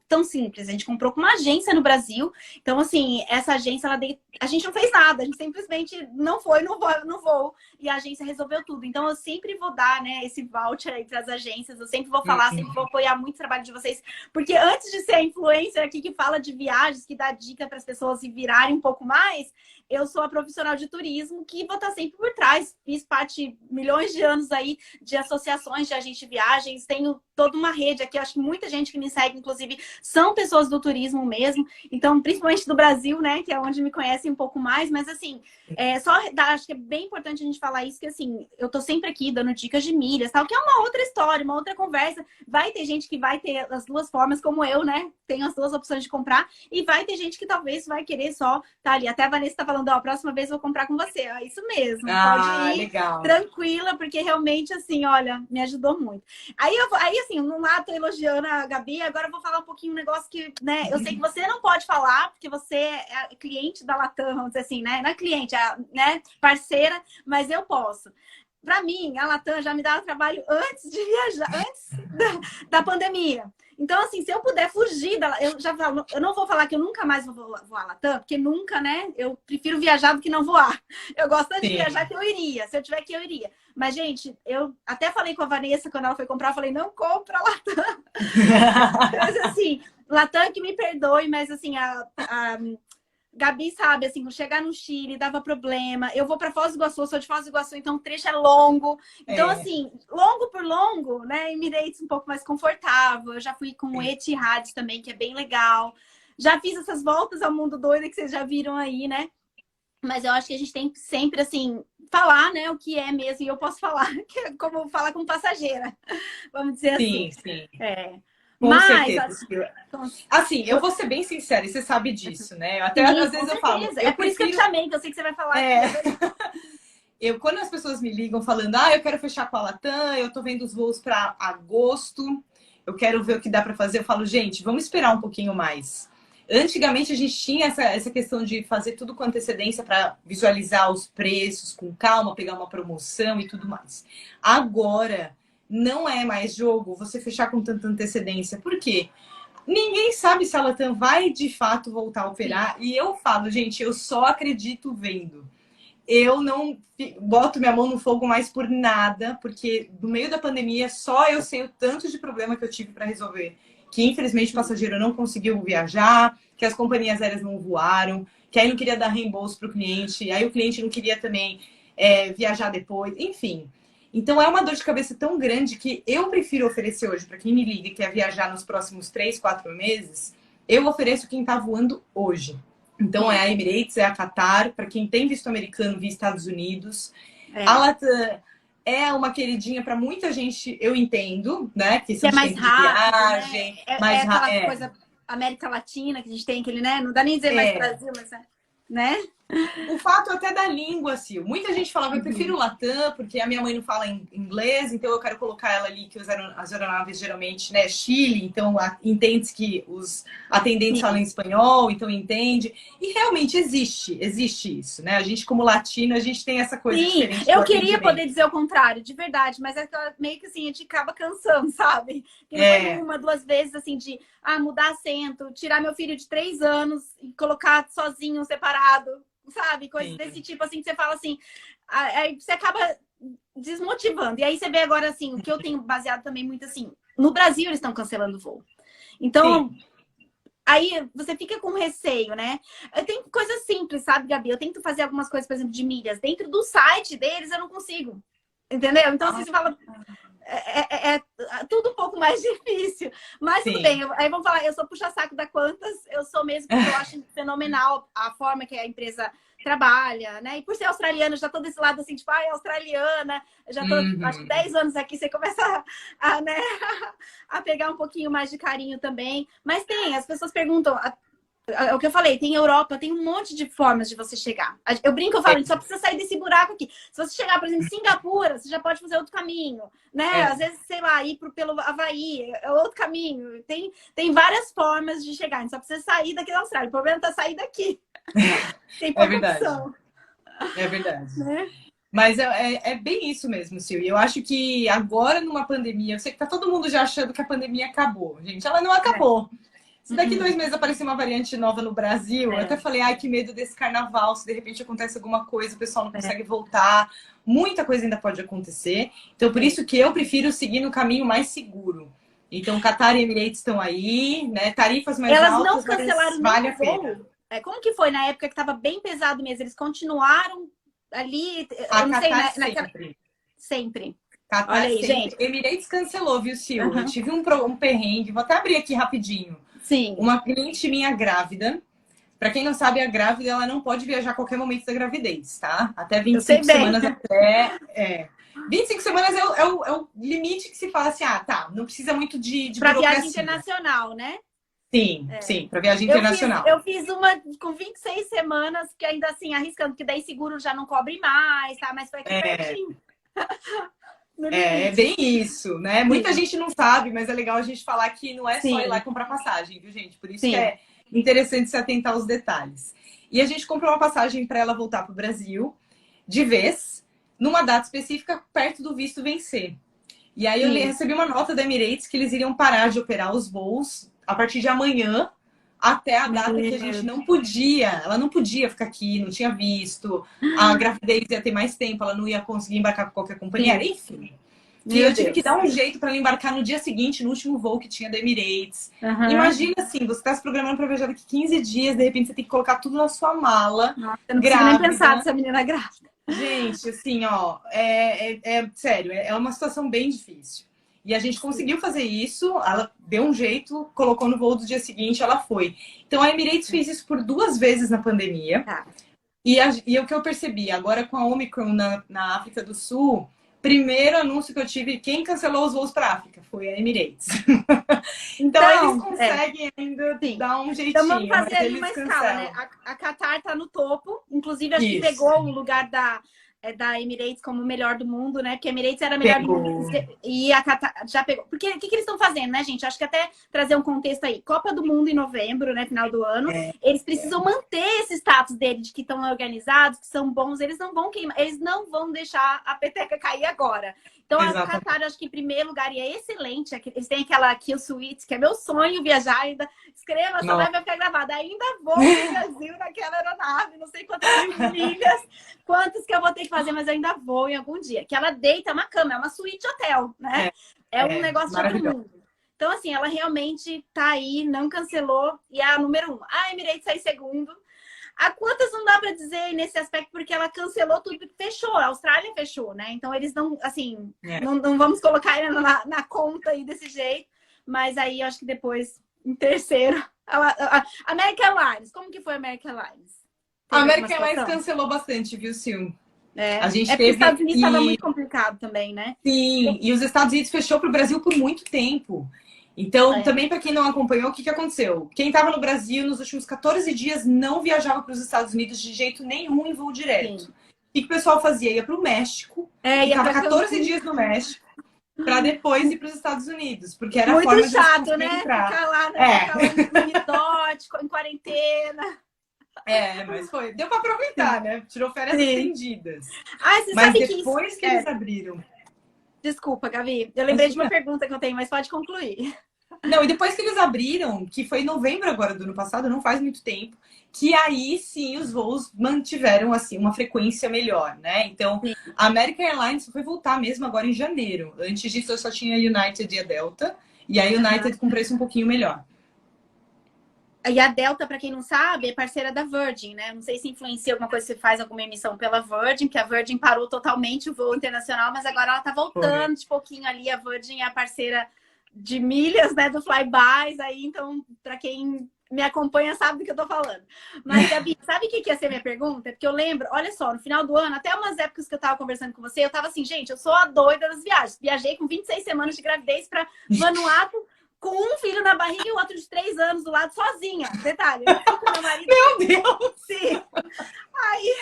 tão simples. A gente comprou com uma agência no Brasil. Então, assim, essa agência, a gente não fez nada. A gente simplesmente não foi no voo. E a agência resolveu tudo. Então, eu sempre vou dar, né, esse voucher aí pras agências. Eu sempre vou falar, sempre vou apoiar muito o trabalho de vocês. Porque antes de ser a influencer aqui que fala de viagens, que dá dica para as pessoas se virarem um pouco mais, eu sou a profissional de turismo que vou estar sempre por trás. Fiz parte milhões de anos aí de associações de agentes de viagens. Tenho toda uma rede aqui. Acho que muita gente que me segue, inclusive, são pessoas do turismo mesmo. Então, principalmente do Brasil, né? Que é onde me conhecem um pouco mais. Mas, assim, acho que é bem importante a gente falar isso, que, assim, eu tô sempre aqui dando dicas de milhas, tal, que é uma outra história, uma outra conversa. Vai ter gente que vai ter as duas formas, como eu, né? Tenho as duas opções de comprar. E vai ter gente que talvez vai querer só tá ali. Até a Vanessa tá falando, ó, a próxima vez eu vou comprar com você. É isso mesmo. Pode ir legal. Tranquila, porque realmente, assim, olha, me ajudou muito. Aí, assim, num lado tô elogiando a Gabi, agora eu vou falar um pouquinho um negócio que, né, eu sei que você não pode falar, porque você é cliente da Latam, vamos dizer assim, né? Não é cliente, é, né, parceira, mas eu posso. Para mim, a Latam já me dava trabalho antes de viajar, antes da pandemia. Então, assim, se eu puder fugir dela, eu já falo, eu não vou falar que eu nunca mais vou voar Latam, porque nunca, né? Eu prefiro viajar do que não voar. Eu gosto de viajar, que eu iria. Se eu tiver que, eu iria. Mas, gente, eu até falei com a Vanessa quando ela foi comprar, eu falei, não compra Latam. Mas, assim, Latam que me perdoe, mas, assim, Gabi sabe, assim, chegar no Chile dava problema. Eu vou para Foz do Iguaçu, sou de Foz do Iguaçu, então o trecho é longo. Então, assim, longo por longo, né? Emirates um pouco mais confortável. Eu já fui com o Etihad também, que é bem legal. Já fiz essas voltas ao mundo doido que vocês já viram aí, né? Mas eu acho que a gente tem que sempre, assim, falar, né, o que é mesmo. E eu posso falar, que é como falar com passageira. Vamos dizer assim. Sim. Com Mas, certeza. Assim, eu vou ser bem sincera, e você sabe disso, né? Até sim, às vezes eu falo. É por isso que eu te chamei, que eu sei que você vai falar. Quando as pessoas me ligam falando, eu quero fechar com a Latam, eu tô vendo os voos para agosto, eu quero ver o que dá para fazer, eu falo, gente, vamos esperar um pouquinho mais. Antigamente a gente tinha essa questão de fazer tudo com antecedência para visualizar os preços com calma, pegar uma promoção e tudo mais. Agora não é mais jogo você fechar com tanta antecedência. Por quê? Ninguém sabe se a Latam vai de fato voltar a operar. Sim. E eu falo, gente, eu só acredito vendo. Eu não boto minha mão no fogo mais por nada, porque no meio da pandemia só eu sei o tanto de problema que eu tive para resolver. Que infelizmente o passageiro não conseguiu viajar, que as companhias aéreas não voaram, que aí não queria dar reembolso para o cliente, aí o cliente não queria também viajar depois, enfim. Então é uma dor de cabeça tão grande que eu prefiro oferecer hoje, para quem me liga e quer viajar nos próximos 3, 4 meses, eu ofereço quem está voando hoje. Então é a Emirates, é a Qatar, para quem tem visto americano, via Estados Unidos. A Latam é uma queridinha para muita gente, eu entendo, né? Que é mais rápido, viagem, né? Mais aquela coisa América Latina, que a gente tem aquele, né? Não dá nem dizer mais Brasil, mas né? O fato até da língua, Sil. Muita gente falava, eu prefiro o Latam, porque a minha mãe não fala inglês, então eu quero colocar ela ali, que as aeronaves geralmente, né, Chile, então entende que os atendentes falam espanhol, então entende. E realmente existe isso, né? A gente, como latino, a gente tem essa coisa diferente. Eu queria poder dizer o contrário, de verdade, mas é meio que assim, a gente acaba cansando, sabe? Que não foi 1, 2 vezes, assim, de mudar assento, tirar meu filho de 3 anos e colocar sozinho, separado. Sabe? Coisas desse tipo, assim, que você fala assim, aí você acaba desmotivando. E aí você vê agora, assim, o que eu tenho baseado também muito assim, no Brasil eles estão cancelando o voo. Então, aí você fica com receio, né? Eu tenho coisas simples, sabe, Gabi? Eu tento fazer algumas coisas, por exemplo, de milhas. Dentro do site deles eu não consigo. Entendeu? Então, assim, você fala... É tudo um pouco mais difícil. Mas tudo bem. Aí vamos falar, eu sou puxa-saco da Qantas, eu sou mesmo, porque eu acho fenomenal a forma que a empresa trabalha, né? E por ser australiana, já tô desse lado assim, tipo, é australiana, já tô, acho que 10 anos aqui, você começa né, a pegar um pouquinho mais de carinho também. Mas as pessoas perguntam... É o que eu falei, tem Europa, tem um monte de formas de você chegar. Eu brinco, eu falo, a gente só precisa sair desse buraco aqui. Se você chegar, por exemplo, em Singapura, você já pode fazer outro caminho, né? Às vezes, sei lá, ir pelo Havaí, é outro caminho. Tem várias formas de chegar, a gente só precisa sair daqui da Austrália. O problema é sair daqui. Tem pouca opção. É verdade. Né? Mas é bem isso mesmo, Sil. E eu acho que agora, numa pandemia, eu sei que tá todo mundo já achando que a pandemia acabou. Gente, ela não acabou. Se daqui 2 meses aparecer uma variante nova no Brasil, eu até falei, que medo desse carnaval, se de repente acontece alguma coisa, o pessoal não consegue voltar. Muita coisa ainda pode acontecer. Então, por isso que eu prefiro seguir no caminho mais seguro. Então, Qatar e Emirates estão aí, né? Tarifas mais altas, elas não cancelaram vale a pena. Como que foi na época que estava bem pesado mesmo? Eles continuaram ali, eu não sei, naquela... Sempre. Qatar, olha aí, gente. Emirates cancelou, viu, Sil? Eu tive um perrengue, vou até abrir aqui rapidinho. Sim. Uma cliente minha grávida, para quem não sabe, a grávida ela não pode viajar a qualquer momento da gravidez, tá? Até 25 semanas até. 25 semanas é o limite que se fala assim, não precisa muito de para viagem internacional, né? Sim, para viagem internacional. Eu fiz uma com 26 semanas, que ainda assim, arriscando, que daí seguro já não cobre mais, tá? Mas foi aqui pertinho. É bem isso, né? Muita gente não sabe, mas é legal a gente falar que não é só ir lá e comprar passagem, viu, gente? Por isso que é interessante se atentar aos detalhes. E a gente comprou uma passagem para ela voltar para o Brasil, de vez, numa data específica, perto do visto vencer. E aí eu recebi uma nota da Emirates que eles iriam parar de operar os voos a partir de amanhã, até a data que a gente não podia. Ela não podia ficar aqui, não tinha visto. A gravidez ia ter mais tempo, ela não ia conseguir embarcar com qualquer companhia. Enfim, que Meu eu tive Deus. que dar um jeito para embarcar no dia seguinte, no último voo que tinha da Emirates. Uhum. Imagina assim, você tá se programando para viajar daqui 15 dias, de repente você tem que colocar tudo na sua mala, Nossa, eu não consigo nem grávida. pensar dessa menina grávida. Gente, assim, ó, sério, é uma situação bem difícil. E a gente conseguiu fazer isso, ela deu um jeito, colocou no voo do dia seguinte, ela foi. Então a Emirates fez isso por 2 vezes na pandemia. Tá. E o que eu percebi, agora com a Omicron na África do Sul, primeiro anúncio que eu tive, quem cancelou os voos para a África foi a Emirates. Então eles conseguem ainda dar um jeitinho. Então vamos fazer mas ali eles uma escala, cancelam. né? A Qatar tá no topo, inclusive acho que Isso. pegou o lugar da Emirates como o melhor do mundo, né? Porque a Emirates era a melhor do mundo e a Qatar já pegou. Porque o que eles estão fazendo, né, gente? Acho que até trazer um contexto aí. Copa do Mundo em novembro, né? Final do ano. Eles precisam manter esse status deles de que estão organizados, que são bons. Eles não vão queimar, eles não vão deixar a peteca cair agora. Então, a Qatar, acho que em primeiro lugar, e é excelente. Eles têm aquela Kill Suite, que é meu sonho viajar ainda. Escreva, essa live vai ficar gravada. Ainda vou no Brasil naquela aeronave, não sei quantas mil milhas, quantos que eu vou ter que fazer, mas eu ainda vou em algum dia. Que ela deita, é uma cama, é uma suíte hotel, né? É um negócio de outro mundo. Então, assim, ela realmente tá aí, não cancelou, e é a número 1. A Emirates sai segundo. A quantas não dá para dizer nesse aspecto, porque ela cancelou tudo, fechou, a Austrália fechou, né? Então eles não, assim, não vamos colocar ela na conta aí desse jeito, mas aí eu acho que depois, em terceiro, a American Airlines, como que foi a American Airlines? A American Airlines cancelou bastante, viu, Sil? A gente porque os Estados Unidos estava muito complicado também, né? Sim, e os Estados Unidos fechou para o Brasil por muito tempo. Então, também para quem não acompanhou, o que aconteceu? Quem estava no Brasil nos últimos 14 dias não viajava para os Estados Unidos de jeito nenhum em voo direto. Sim. O que o pessoal fazia? Ia para o México, ficava 14 dias no México, para depois ir para os Estados Unidos, porque era muito a forma chato, de né? entrar. Ficar lá, né? Ficar lá no resort, em quarentena. Mas foi. Deu para aproveitar, né? Tirou férias estendidas. Você mas sabe depois que eles abriram. Desculpa, Gabi. Eu lembrei de uma pergunta que eu tenho, mas pode concluir. Não, e depois que eles abriram, que foi em novembro agora do ano passado, não faz muito tempo, que aí sim os voos mantiveram assim uma frequência melhor, né? Então, a American Airlines foi voltar mesmo agora em janeiro. Antes disso, eu só tinha a United e a Delta, e a United com preço um pouquinho melhor. E a Delta, para quem não sabe, é parceira da Virgin, né? Não sei se influencia alguma coisa, se faz alguma emissão pela Virgin, que a Virgin parou totalmente o voo internacional, mas agora ela tá voltando de pouquinho ali. A Virgin é a parceira de milhas, né, do Flybys, aí, então, para quem me acompanha sabe do que eu tô falando. Mas, Gabi, sabe o que ia ser minha pergunta? Porque eu lembro, olha só, no final do ano, até umas épocas que eu tava conversando com você, eu tava assim, gente, eu sou a doida das viagens. Viajei com 26 semanas de gravidez para Vanuatu, com um filho na barriga e o outro de 3 anos do lado, sozinha. Detalhe, eu fui com meu marido. Meu Deus! Sim. Aí,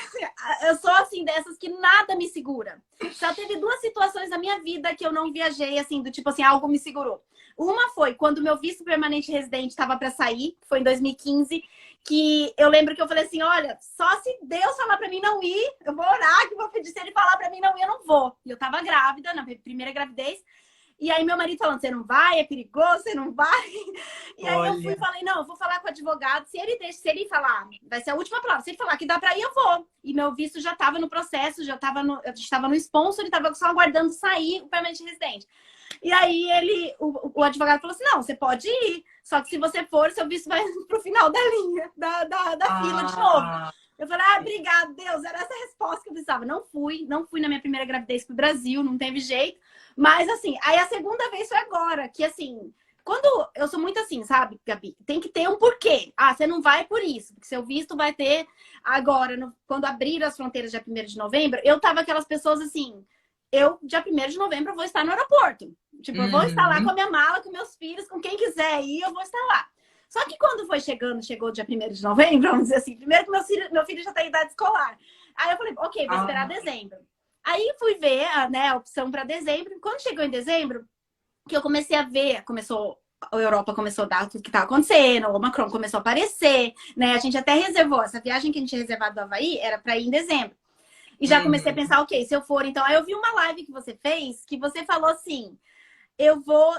eu sou assim, dessas que nada me segura. Só teve 2 situações na minha vida que eu não viajei, assim, do tipo assim, algo me segurou. Uma foi quando meu visto permanente residente estava para sair, foi em 2015, que eu lembro que eu falei assim, olha, só se Deus falar para mim não ir, eu vou orar, que eu vou pedir, se ele falar para mim não ir, eu não vou. E eu tava grávida, na primeira gravidez. E aí meu marido falando, você não vai, é perigoso, você não vai. E aí eu fui e falei, não, eu vou falar com o advogado, se ele falar, vai ser a última palavra, se ele falar que dá pra ir, eu vou. E meu visto já tava no processo, eu estava no sponsor, ele tava só aguardando sair o permanente residente. E aí o advogado falou assim, não, você pode ir, só que se você for, seu visto vai pro final da linha, da fila de novo. Eu falei, obrigado, Deus, era essa a resposta que eu precisava. Não fui na minha primeira gravidez pro Brasil, não teve jeito. Mas, assim, aí a segunda vez foi agora, que, assim, quando eu sou muito assim, sabe, Gabi? Tem que ter um porquê. Você não vai por isso, porque seu visto vai ter agora, quando abrir as fronteiras dia 1º de novembro, eu tava aquelas pessoas assim, dia 1º de novembro, eu vou estar no aeroporto. Tipo, eu vou estar lá com a minha mala, com meus filhos, com quem quiser ir, eu vou estar lá. Só que quando chegou o dia 1º de novembro, vamos dizer assim, primeiro que meu filho já tem idade escolar. Aí eu falei, ok, vou esperar dezembro. Aí fui ver a opção para dezembro. Quando chegou em dezembro, que eu comecei a ver, a Europa começou a dar tudo que estava acontecendo, o Macron começou a aparecer, né? A gente até reservou, essa viagem que a gente tinha reservado do Havaí era para ir em dezembro. E já comecei a pensar, ok, se eu for, então... Aí eu vi uma live que você fez, que você falou assim,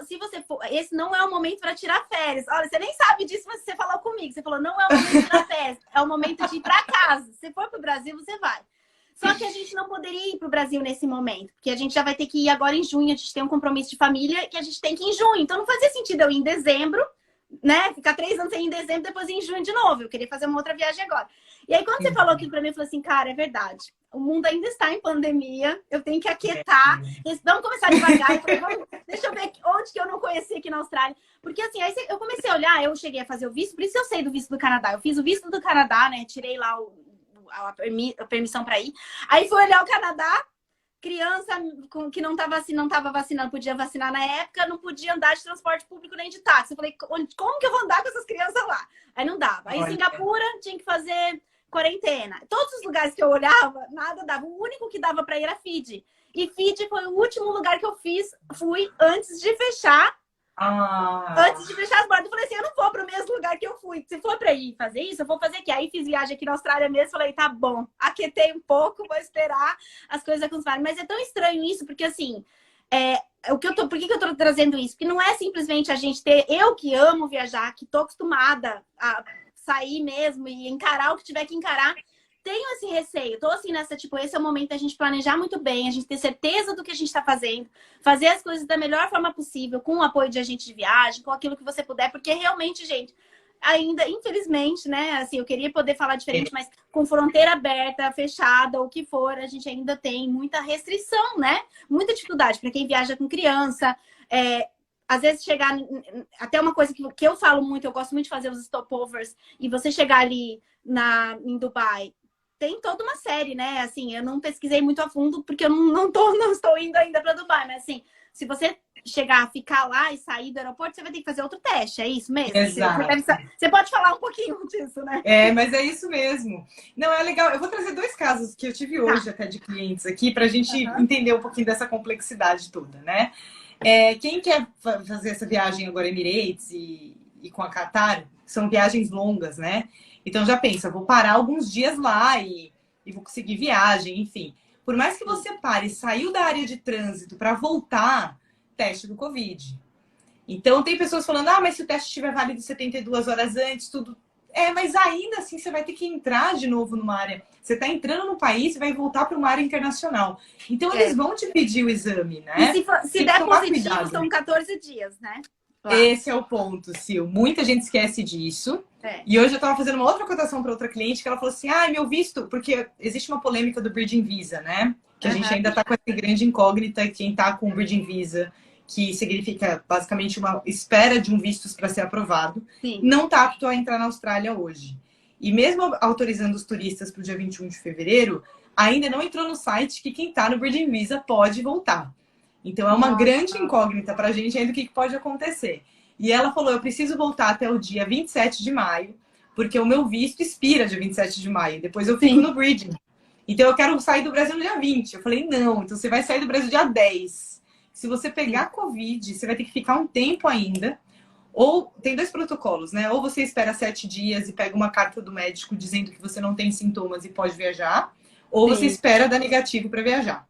se você for, esse não é o momento para tirar férias. Olha, você nem sabe disso, mas você falou comigo. Você falou, não é o momento de tirar férias, é o momento de ir para casa. Se for para o Brasil, você vai. Só que a gente não poderia ir para o Brasil nesse momento, porque a gente já vai ter que ir agora em junho, a gente tem um compromisso de família que a gente tem que ir em junho. Então não fazia sentido eu ir em dezembro, né? Ficar 3 anos sem ir em dezembro, depois ir em junho de novo. Eu queria fazer uma outra viagem agora. E aí, quando você falou aquilo para mim, eu falei assim, cara, é verdade. O mundo ainda está em pandemia, eu tenho que aquietar. Vamos começar devagar. Eu falei, deixa eu ver onde que eu não conheci aqui na Austrália. Porque assim, aí eu comecei a olhar, eu cheguei a fazer o visto, por isso eu sei do visto do Canadá. Eu fiz o visto do Canadá, né? Tirei lá a permissão para ir. Aí fui olhar o Canadá, criança que não estava vacinando, podia vacinar na época, não podia andar de transporte público nem de táxi. Eu falei, como que eu vou andar com essas crianças lá? Aí não dava. Aí em Singapura tinha que fazer quarentena. Todos os lugares que eu olhava, nada dava. O único que dava para ir era Fiji. E Fiji foi o último lugar que eu fui antes de fechar. Antes de fechar as bordas, eu falei assim, eu não vou para o mesmo lugar que eu fui. Se for para ir fazer isso, eu vou fazer aqui. Aí fiz viagem aqui na Austrália mesmo, falei, tá bom, aquietei um pouco, vou esperar as coisas acontecerem. Mas é tão estranho isso, porque assim, por que eu tô trazendo isso? Porque não é simplesmente a gente ter, eu que amo viajar, que tô acostumada a sair mesmo e encarar o que tiver que encarar, tenho esse receio, tô assim nessa, tipo, esse é o momento da gente planejar muito bem, a gente ter certeza do que a gente tá fazendo, fazer as coisas da melhor forma possível, com o apoio de agente de viagem, com aquilo que você puder, porque realmente, gente, ainda, infelizmente, né, assim, eu queria poder falar diferente, mas com fronteira aberta, fechada, ou o que for, a gente ainda tem muita restrição, né, muita dificuldade para quem viaja com criança, às vezes chegar, até uma coisa que eu falo muito, eu gosto muito de fazer os stopovers, e você chegar ali em Dubai, tem toda uma série, né? Assim, eu não pesquisei muito a fundo porque eu não estou indo ainda para Dubai, mas assim, se você chegar, ficar lá e sair do aeroporto, você vai ter que fazer outro teste, é isso mesmo? Exato. Você pode falar um pouquinho disso, né? Mas é isso mesmo. Não, é legal. Eu vou trazer 2 casos que eu tive hoje até de clientes aqui para a gente entender um pouquinho dessa complexidade toda, né? Quem quer fazer essa viagem agora Emirates e com a Qatar, são viagens longas, né? Então já pensa, vou parar alguns dias lá e vou conseguir viagem, enfim. Por mais que você pare, saiu da área de trânsito para voltar, teste do Covid. Então tem pessoas falando, mas se o teste estiver válido 72 horas antes, tudo... mas ainda assim você vai ter que entrar de novo numa área. Você está entrando no país e vai voltar para uma área internacional. Então eles vão te pedir o exame, né? E se der positivo, são 14 dias, né? Claro. Esse é o ponto, Sil. Muita gente esquece disso. E hoje eu estava fazendo uma outra cotação para outra cliente que ela falou assim, meu visto, porque existe uma polêmica do Bridging Visa, né? Que a gente ainda está com essa grande incógnita, quem está com o Bridging Visa, que significa basicamente uma espera de um visto para ser aprovado, não está apto a entrar na Austrália hoje. E mesmo autorizando os turistas para o dia 21 de fevereiro, ainda não entrou no site que quem está no Bridging Visa pode voltar. Então é uma grande incógnita para a gente ainda o que pode acontecer. E ela falou, eu preciso voltar até o dia 27 de maio, porque o meu visto expira dia 27 de maio. Depois eu fico no Bridging. Então eu quero sair do Brasil no dia 20. Eu falei, não, então você vai sair do Brasil dia 10. Se você pegar Covid, você vai ter que ficar um tempo ainda. Ou tem 2 protocolos, né? Ou você espera 7 dias e pega uma carta do médico dizendo que você não tem sintomas e pode viajar. Ou você espera dar negativo para viajar.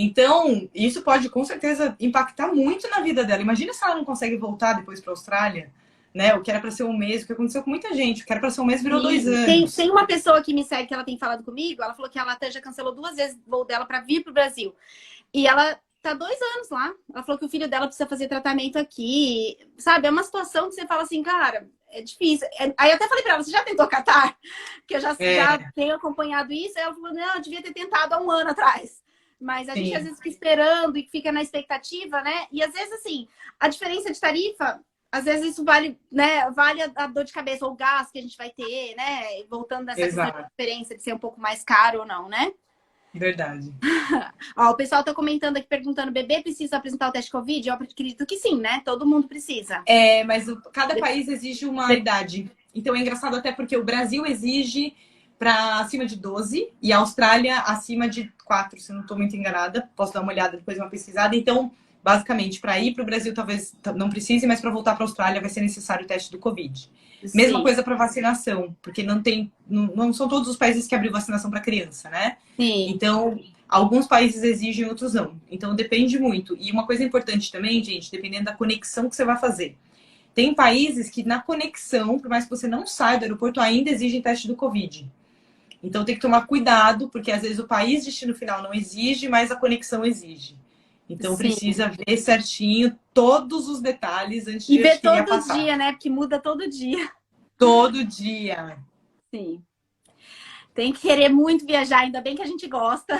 Então, isso pode, com certeza, impactar muito na vida dela. Imagina se ela não consegue voltar depois para a Austrália, né? O que era para ser um mês, o que aconteceu com muita gente. O que era para ser um mês virou 2 anos. Tem uma pessoa que me segue, que ela tem falado comigo, ela falou que ela até já cancelou 2 vezes o voo dela para vir para o Brasil. E ela tá 2 anos lá. Ela falou que o filho dela precisa fazer tratamento aqui. Sabe, é uma situação que você fala assim, cara, é difícil. Aí eu até falei para ela, você já tentou Catar? Porque eu já tenho acompanhado isso. Aí ela falou, não, eu devia ter tentado há 1 ano atrás. Mas a gente às vezes fica esperando e fica na expectativa, né? E às vezes, assim, a diferença de tarifa, às vezes isso vale, né? Vale a dor de cabeça ou o gasto que a gente vai ter, né? Voltando nessa questão de diferença de ser um pouco mais caro ou não, né? Verdade. Ó, o pessoal tá comentando aqui, perguntando, bebê precisa apresentar o teste Covid? Eu acredito que sim, né? Todo mundo precisa. Mas cada país exige uma idade. Então é engraçado até porque o Brasil exige para acima de 12 e a Austrália acima de 4, se não estou muito enganada. Posso dar uma olhada depois, uma pesquisada. Então, basicamente, para ir para o Brasil talvez não precise, mas para voltar para a Austrália vai ser necessário o teste do Covid. Mesma coisa para vacinação, porque não são todos os países que abriram vacinação para criança, né? Sim. Então, alguns países exigem, outros não. Então, depende muito. E uma coisa importante também, gente, dependendo da conexão que você vai fazer. Tem países que na conexão, por mais que você não saia do aeroporto, ainda exigem teste do Covid. Então tem que tomar cuidado, porque às vezes o país destino final não exige, mas a conexão exige. Então Sim. precisa ver certinho todos os detalhes antes E de ver adquirir a todo passagem. dia, né? Porque muda todo dia. Todo dia. Sim. Tem que querer muito viajar, ainda bem que a gente gosta.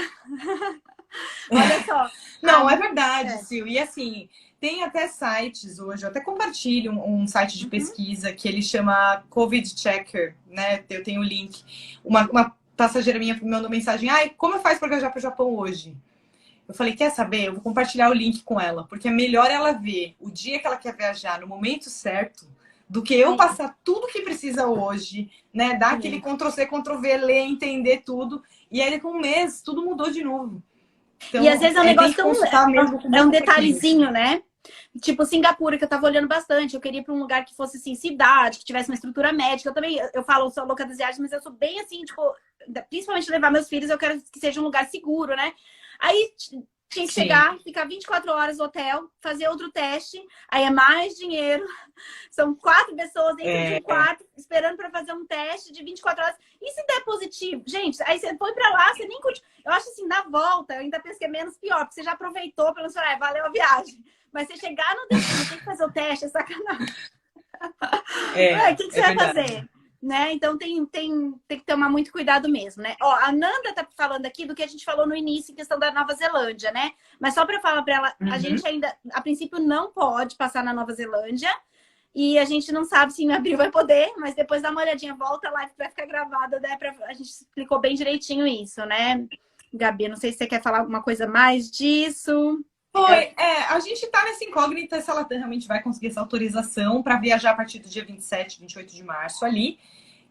Olha só. Não, é A... verdade, É. Sil. E assim, tem até sites hoje, eu até compartilho um site de Uhum. pesquisa que ele chama Covid Checker, né? Eu tenho o link. Uma passageira minha me mandou mensagem: ai, como eu faço para viajar para o Japão hoje? Eu falei, quer saber? Eu vou compartilhar o link com ela, porque é melhor ela ver o dia que ela quer viajar no momento certo do que eu Sim, passar tudo que precisa hoje, né? Dar aquele sim. Ctrl+C, Ctrl+V, ler, entender tudo. E aí, com um mês, tudo mudou de novo. E às Então, vezes é um tem negócio que tão. consultar mesmo com É um muita frequência. detalhezinho, né? Tipo Singapura, que eu tava olhando bastante. Eu queria ir pra um lugar que fosse assim, cidade, que tivesse uma estrutura médica. Eu também, eu falo, eu sou louca das viagens, mas eu sou bem assim, tipo, principalmente levar meus filhos, eu quero que seja um lugar seguro, né? Aí tinha que Sim, chegar, ficar 24 horas no hotel, fazer outro teste, aí é mais dinheiro. São 4 pessoas dentro de um é, quarto, esperando para fazer um teste de 24 horas. E se der positivo? Gente, aí você foi para lá, você nem curte. Eu acho assim, na volta, eu ainda penso que é menos pior, porque você já aproveitou, pelo menos, valeu a viagem. Mas você chegar no destino, tem que fazer o teste, é sacanagem. Ué, o que é você vai verdade. fazer? Né? Então tem que tomar muito cuidado mesmo, né? Ó, a Nanda tá falando aqui do que a gente falou no início em questão da Nova Zelândia, né? Mas só para falar para ela, a Uhum. gente ainda, a princípio, não pode passar na Nova Zelândia. E a gente não sabe se em abril vai poder, mas depois dá uma olhadinha, volta lá, vai ficar gravada, né? A gente explicou bem direitinho isso, né? Gabi, não sei se você quer falar alguma coisa mais disso. Foi, a gente tá nessa incógnita se ela realmente vai conseguir essa autorização para viajar a partir do dia 27, 28 de março ali.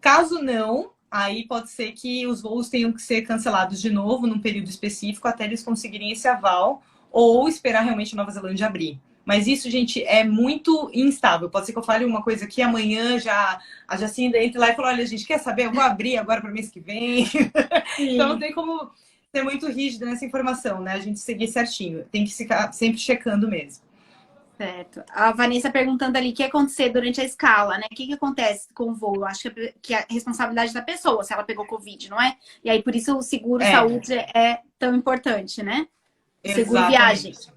Caso não, aí pode ser que os voos tenham que ser cancelados de novo num período específico até eles conseguirem esse aval ou esperar realmente a Nova Zelândia abrir. Mas isso, gente, é muito instável. Pode ser que eu fale uma coisa aqui amanhã, já a Jacinda entre lá e fala: olha, gente, quer saber? Eu vou abrir agora para o mês que vem. Então não Sim. tem como ser muito rígido nessa informação, né? A gente seguir certinho. Tem que ficar sempre checando mesmo. Certo. A Vanessa perguntando ali o que ia acontecer durante a escala, né? O que acontece com o voo? Eu acho que é a responsabilidade da pessoa, se ela pegou Covid, não é? E aí, por isso, o seguro É, saúde é tão importante, né? O seguro viagem. exatamente.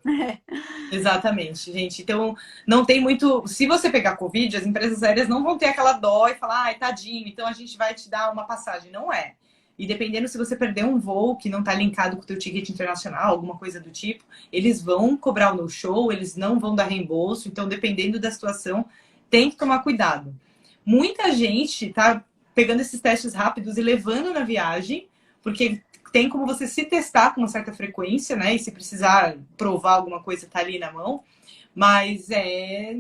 Exatamente, gente. Então, não tem muito. Se você pegar Covid, as empresas aéreas não vão ter aquela dó e falar, ai, tadinho, então a gente vai te dar uma passagem. Não é. E dependendo se você perder um voo que não está linkado com o teu ticket internacional, alguma coisa do tipo, eles vão cobrar o no-show, eles não vão dar reembolso. Então, dependendo da situação, tem que tomar cuidado. Muita gente tá pegando esses testes rápidos e levando na viagem, porque tem como você se testar com uma certa frequência, né? E se precisar provar alguma coisa, tá ali na mão. Mas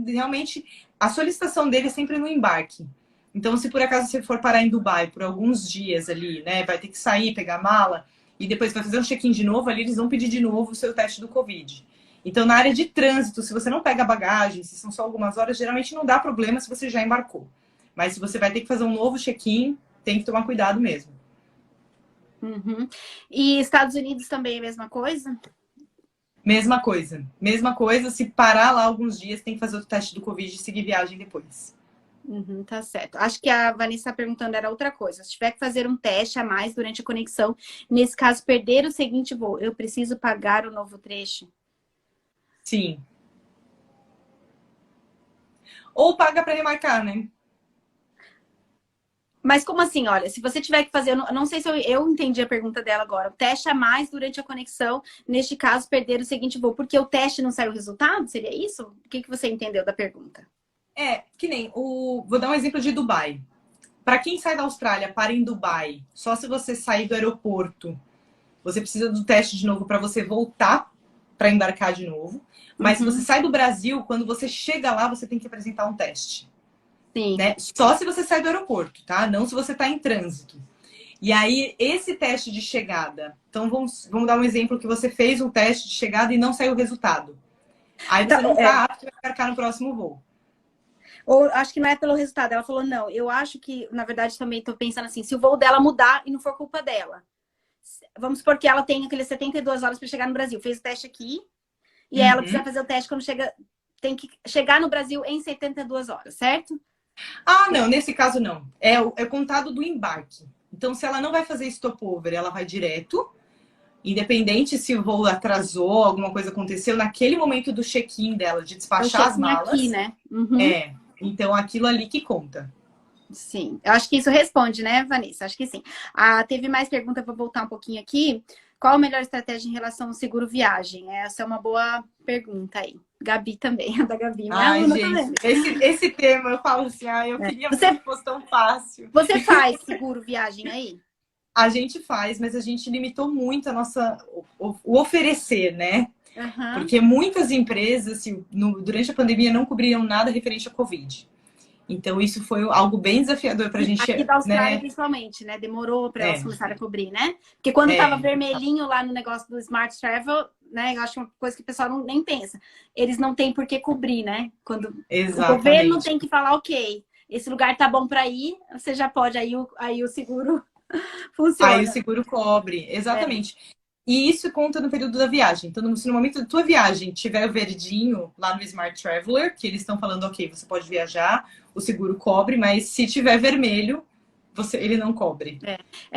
realmente a solicitação dele é sempre no embarque. Então, se por acaso você for parar em Dubai por alguns dias ali, né? Vai ter que sair, pegar a mala e depois vai fazer um check-in de novo, ali eles vão pedir de novo o seu teste do Covid. Então, na área de trânsito, se você não pega bagagem, se são só algumas horas, geralmente não dá problema se você já embarcou. Mas se você vai ter que fazer um novo check-in, tem que tomar cuidado mesmo. Uhum. E Estados Unidos também é a mesma coisa? Mesma coisa. Mesma coisa, se parar lá alguns dias, tem que fazer o teste do Covid e seguir viagem depois. Uhum, tá certo. Acho que a Vanessa está perguntando era outra coisa. Se tiver que fazer um teste a mais durante a conexão, nesse caso, perder o seguinte voo, eu preciso pagar o novo trecho? Sim. Ou paga para remarcar, né? Mas como assim? Olha, se você tiver que fazer, eu não sei se eu entendi a pergunta dela agora. O teste a mais durante a conexão, neste caso, perder o seguinte voo, porque o teste não saiu o resultado? Seria isso? O que você entendeu da pergunta? Que nem o. Vou dar um exemplo de Dubai. Para quem sai da Austrália para em Dubai, só se você sair do aeroporto, você precisa do teste de novo para você voltar para embarcar de novo. Mas se você Uhum, sai do Brasil, quando você chega lá, você tem que apresentar um teste. sim. Né? Só se você sai do aeroporto, tá? Não se você está em trânsito. E aí, esse teste de chegada. Então, vamos dar um exemplo que você fez um teste de chegada e não saiu o resultado. Aí você Tá, não está apto a embarcar no próximo voo. ou acho que não é pelo resultado. Ela falou, não, eu acho que, na verdade, também estou pensando assim, se o voo dela mudar e não for culpa dela. Vamos supor que ela tem aqueles 72 horas para chegar no Brasil. Fez o teste aqui e ela precisa Uhum. fazer o teste quando chega. Tem que chegar no Brasil em 72 horas, certo? Ah, não, nesse caso não. É contado do embarque. Então, se ela não vai fazer stopover, ela vai direto, independente se o voo atrasou, alguma coisa aconteceu, naquele momento do check-in dela, de despachar as malas. Aqui, né? Uhum. Então aquilo ali que conta. Sim, eu acho que isso responde, né, Vanessa? Acho que sim. Teve mais pergunta, vou voltar um pouquinho aqui. Qual a melhor estratégia em relação ao seguro viagem? Essa é uma boa pergunta aí. Gabi também, a da Gabi. Ai, gente, esse tema eu falo assim, eu queria que fosse tão fácil. Você faz seguro viagem aí? A gente faz, mas a gente limitou muito o oferecer, né? Uhum. Porque muitas empresas, assim, durante a pandemia, não cobriam nada referente à Covid. Então, isso foi algo bem desafiador para a gente. Aqui da Austrália, né? Principalmente, né? Demorou para elas começarem a cobrir, né? Porque quando tava vermelhinho lá no negócio do Smart Travel, né? Eu acho uma coisa que o pessoal nem pensa. Eles não têm por que cobrir, né? Quando o governo tem que falar, ok, esse lugar tá bom para ir, você já pode, aí o seguro funciona. Aí o seguro cobre, exatamente. E isso conta no período da viagem. Então, se no momento da tua viagem tiver o verdinho lá no Smart Traveler, que eles estão falando, ok, você pode viajar, o seguro cobre, mas se tiver vermelho, ele não cobre.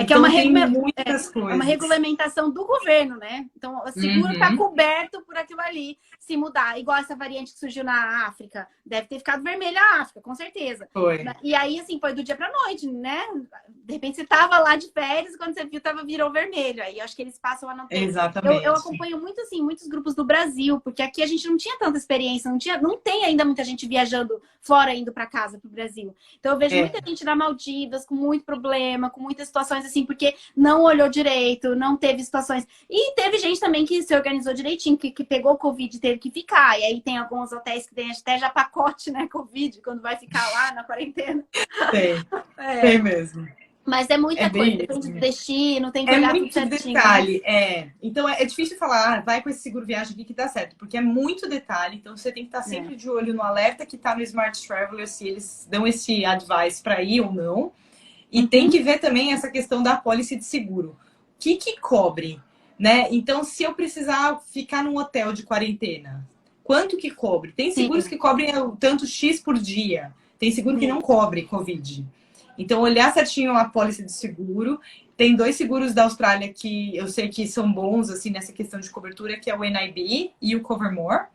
Que é uma, muitas coisas. É uma regulamentação do governo, né? Então, o seguro está coberto por aquilo ali. Se mudar, igual essa variante que surgiu na África, deve ter ficado vermelha a África, com certeza. Foi. E aí, assim, foi do dia para noite, né? De repente você tava lá de férias, quando você viu, virou vermelho. Aí eu acho que eles passam a não ter. Exatamente. Eu acompanho muito, assim, muitos grupos do Brasil, porque aqui a gente não tinha tanta experiência, não tem ainda muita gente viajando fora, indo para casa, pro Brasil. Então eu vejo muita gente na Maldivas com muito problema, com muitas situações assim, porque não olhou direito, não teve situações. E teve gente também que se organizou direitinho, que pegou Covid e teve que ficar. E aí tem alguns hotéis que tem até já pacote, né, Covid, quando vai ficar lá na quarentena. Tem mesmo. Mas é muita coisa, depende do destino, tem que olhar tudo certinho. Detalhe, Então é difícil falar, vai com esse seguro viagem aqui que dá certo, porque é muito detalhe, então você tem que estar sempre de olho no alerta que tá no Smart Traveler, se eles dão esse advice para ir ou não. E tem que ver também essa questão da apólice de seguro. O que cobre, né? Então, se eu precisar ficar num hotel de quarentena, quanto que cobre? Tem seguros que cobrem tanto X por dia. Tem seguro que não cobre Covid. Então, olhar certinho a apólice de seguro. Tem 2 seguros da Austrália que eu sei que são bons, assim, nessa questão de cobertura, que é o NIB e o Covermore.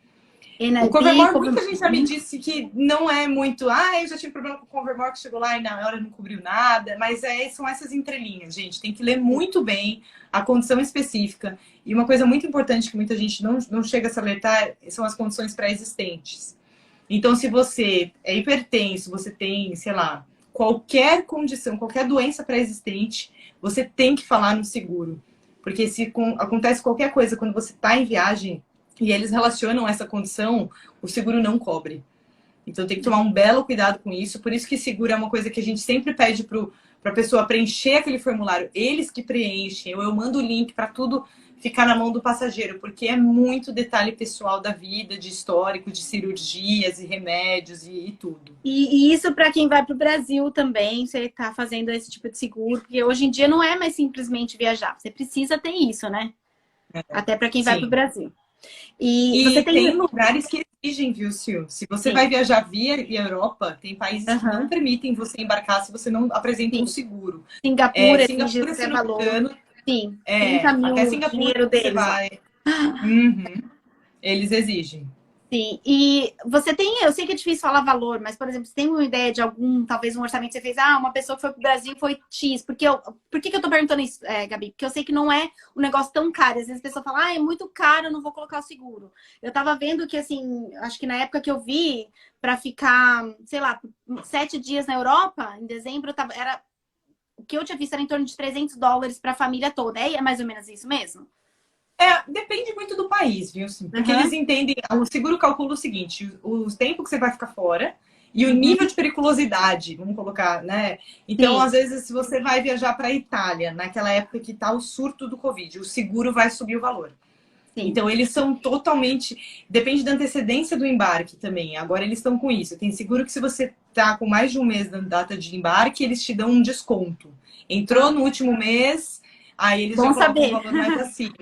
O Covermore, muita gente já me disse que não é muito... eu já tive problema com o Covermore, que chegou lá e na hora não cobriu nada. Mas são essas entrelinhas, gente. Tem que ler muito bem a condição específica. E uma coisa muito importante que muita gente não chega a se alertar são as condições pré-existentes. Então, se você é hipertenso, você tem, sei lá, qualquer condição, qualquer doença pré-existente, você tem que falar no seguro. Porque se acontece qualquer coisa quando você está em viagem e eles relacionam essa condição, o seguro não cobre. Então tem que tomar um belo cuidado com isso. Por isso que seguro é uma coisa que a gente sempre pede para a pessoa preencher aquele formulário. Eles que preenchem, ou eu mando o link para tudo ficar na mão do passageiro, porque é muito detalhe pessoal da vida, de histórico, de cirurgias e remédios e tudo. E isso para quem vai para o Brasil também, você está fazendo esse tipo de seguro, porque hoje em dia não é mais simplesmente viajar, você precisa ter isso, né? Até para quem vai para o Brasil. E você tem lugares que exigem, viu, Sil? Se você vai viajar via Europa, tem países que não permitem você embarcar se você não apresenta um seguro. Singapura, Singapura, se não me engano, sim, 30 mil até Singapura dinheiro deles. Você vai. Eles exigem. Sim, e você tem, eu sei que é difícil falar valor, mas, por exemplo, você tem uma ideia de talvez um orçamento que você fez, uma pessoa que foi pro Brasil foi X, por que eu tô perguntando isso, Gabi? Porque eu sei que não é um negócio tão caro, às vezes a pessoa fala, é muito caro, eu não vou colocar o seguro. Eu tava vendo que, assim, acho que na época que eu vi, pra ficar, sei lá, 7 dias na Europa, em dezembro, o que eu tinha visto era em torno de $300 pra família toda, é mais ou menos isso mesmo? Depende muito do país, viu? Porque eles entendem, o seguro calcula o seguinte, o tempo que você vai ficar fora e o nível de periculosidade, vamos colocar, né? Então, às vezes, se você vai viajar para a Itália, naquela época que tá o surto do Covid, o seguro vai subir o valor. Então, eles são totalmente... Depende da antecedência do embarque também. Agora, eles estão com isso. Tem seguro que se você tá com mais de um mês da data de embarque, eles te dão um desconto. Entrou no último mês, aí eles já colocam o valor mais acima.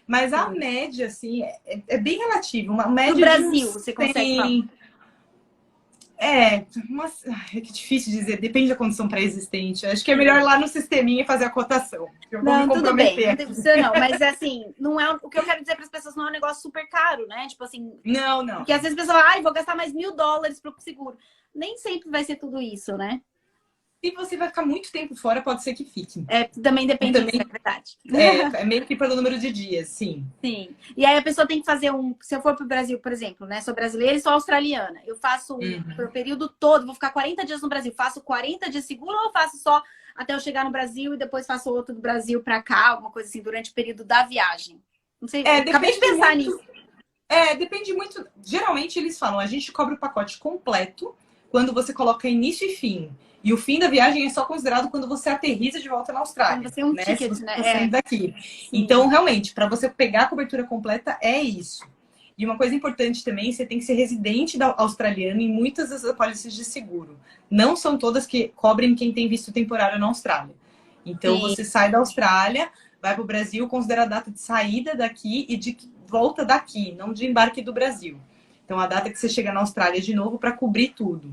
Mas a média, assim, é bem relativa. Uma média no Brasil, você consegue falar? É que difícil dizer, depende da condição pré-existente. Acho que é melhor ir lá no sisteminha e fazer a cotação. Eu vou me Não, tudo bem, não comprometer. tem precisa não, mas assim, não é o que eu quero dizer para as pessoas, não é um negócio super caro, né? Tipo assim, Não, não. porque às vezes a pessoa fala, ai, vou gastar mais $1.000 pro seguro. Nem sempre vai ser tudo isso, né? Se você vai ficar muito tempo fora, pode ser que fique. Também E depende disso, é também verdade. é meio que pelo número de dias, sim. Sim. E aí a pessoa tem que fazer se eu for para o Brasil, por exemplo, né? Sou brasileira e sou australiana. Eu faço Uhum. por período todo, vou ficar 40 dias no Brasil. Faço 40 dias seguro ou faço só até eu chegar no Brasil e depois faço outro do Brasil para cá, alguma coisa assim, durante o período da viagem? Não sei, eu acabei de Depende pensar muito. nisso. Depende muito. Geralmente eles falam, a gente cobra o pacote completo quando você coloca início e fim. E o fim da viagem é só considerado quando você aterrissa de volta na Quando Austrália, você tem um né? Se ticket, você né? está saindo daqui. Sim. Então, realmente, para você pegar a cobertura completa, é isso. E uma coisa importante também, você tem que ser residente da australiana em muitas das apólices de seguro. Não são todas que cobrem quem tem visto temporário na Austrália. Então, Sim. você sai da Austrália, vai para o Brasil, considera a data de saída daqui e de volta daqui, não de embarque do Brasil. Então, a data que você chega na Austrália de novo para cobrir tudo.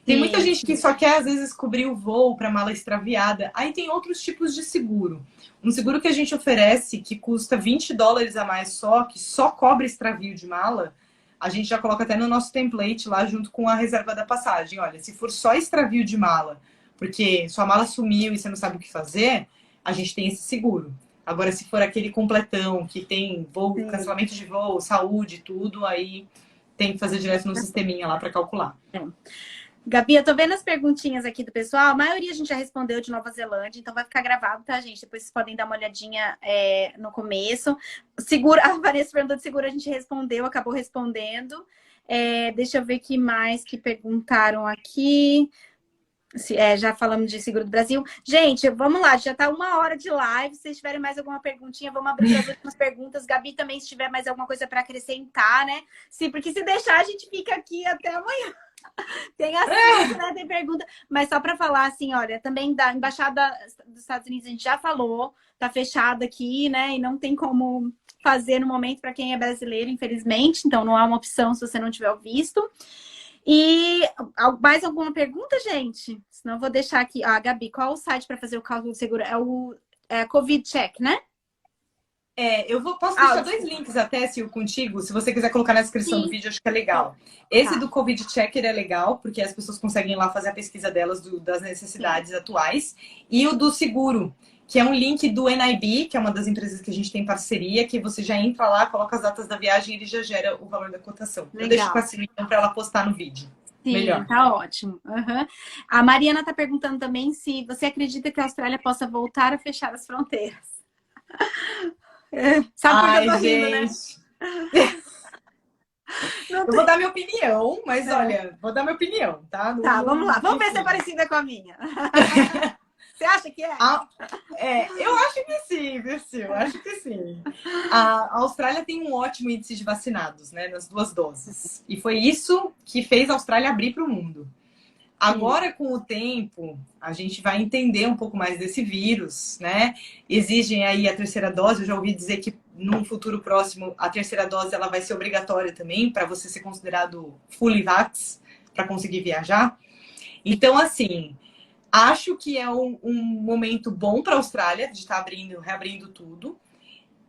Tem muita Sim. gente que só quer, às vezes, cobrir o voo para mala extraviada. Aí tem outros tipos de seguro. Um seguro que a gente oferece, que custa $20 a mais só, que só cobre extravio de mala, a gente já coloca até no nosso template lá, junto com a reserva da passagem. Olha, se for só extravio de mala, porque sua mala sumiu e você não sabe o que fazer, a gente tem esse seguro. Agora, se for aquele completão, que tem voo, Sim. cancelamento de voo, saúde, tudo, aí tem que fazer direto no sisteminha lá para calcular. Gabi, eu tô vendo as perguntinhas aqui do pessoal. A maioria a gente já respondeu de Nova Zelândia, então vai ficar gravado, tá, gente? Depois vocês podem dar uma olhadinha no começo. Seguro, a Vanessa perguntou de seguro, a gente respondeu, acabou respondendo. Deixa eu ver que mais que perguntaram aqui. Já falamos de seguro do Brasil. Gente, vamos lá, já tá 1 hora de live. Se vocês tiverem mais alguma perguntinha, vamos abrir para as últimas perguntas. Gabi, também, se tiver mais alguma coisa para acrescentar, né? Sim, porque se deixar, a gente fica aqui até amanhã. Tem assunto, né? Tem pergunta. Mas só para falar assim, olha, também da Embaixada dos Estados Unidos a gente já falou, tá fechada aqui, né? E não tem como fazer no momento para quem é brasileiro, infelizmente. Então não há uma opção se você não tiver o visto. E mais alguma pergunta, gente? Senão eu vou deixar aqui. Gabi, qual o site para fazer o cálculo de seguro? É o Covid Check, né? Posso deixar 2 links até, Sil, contigo, se você quiser colocar na descrição do vídeo, acho que é legal. Esse do Covid Checker é legal, porque as pessoas conseguem ir lá fazer a pesquisa delas das necessidades atuais. E o do seguro, que é um link do NIB, que é uma das empresas que a gente tem parceria, que você já entra lá, coloca as datas da viagem e ele já gera o valor da cotação. Legal. Eu deixo com a Sil, então, para ela postar no vídeo. Sim, melhor. Tá ótimo. Uhum. A Mariana tá perguntando também se você acredita que a Austrália possa voltar a fechar as fronteiras. Sabe por que eu tô rindo, né? Eu vou dar minha opinião, mas olha, vou dar minha opinião, tá? Tá, vamos lá. Vamos ver se é parecida com a minha. Você acha que é? Eu acho que sim, Priscila. Eu acho que sim. A Austrália tem um ótimo índice de vacinados, né? Nas 2 doses. E foi isso que fez a Austrália abrir para o mundo. Agora, com o tempo, a gente vai entender um pouco mais desse vírus, né? Exigem aí a 3ª dose. Eu já ouvi dizer que num futuro próximo a 3ª dose ela vai ser obrigatória também para você ser considerado fully vax para conseguir viajar. Então, assim, acho que é um momento bom para a Austrália de estar reabrindo tudo.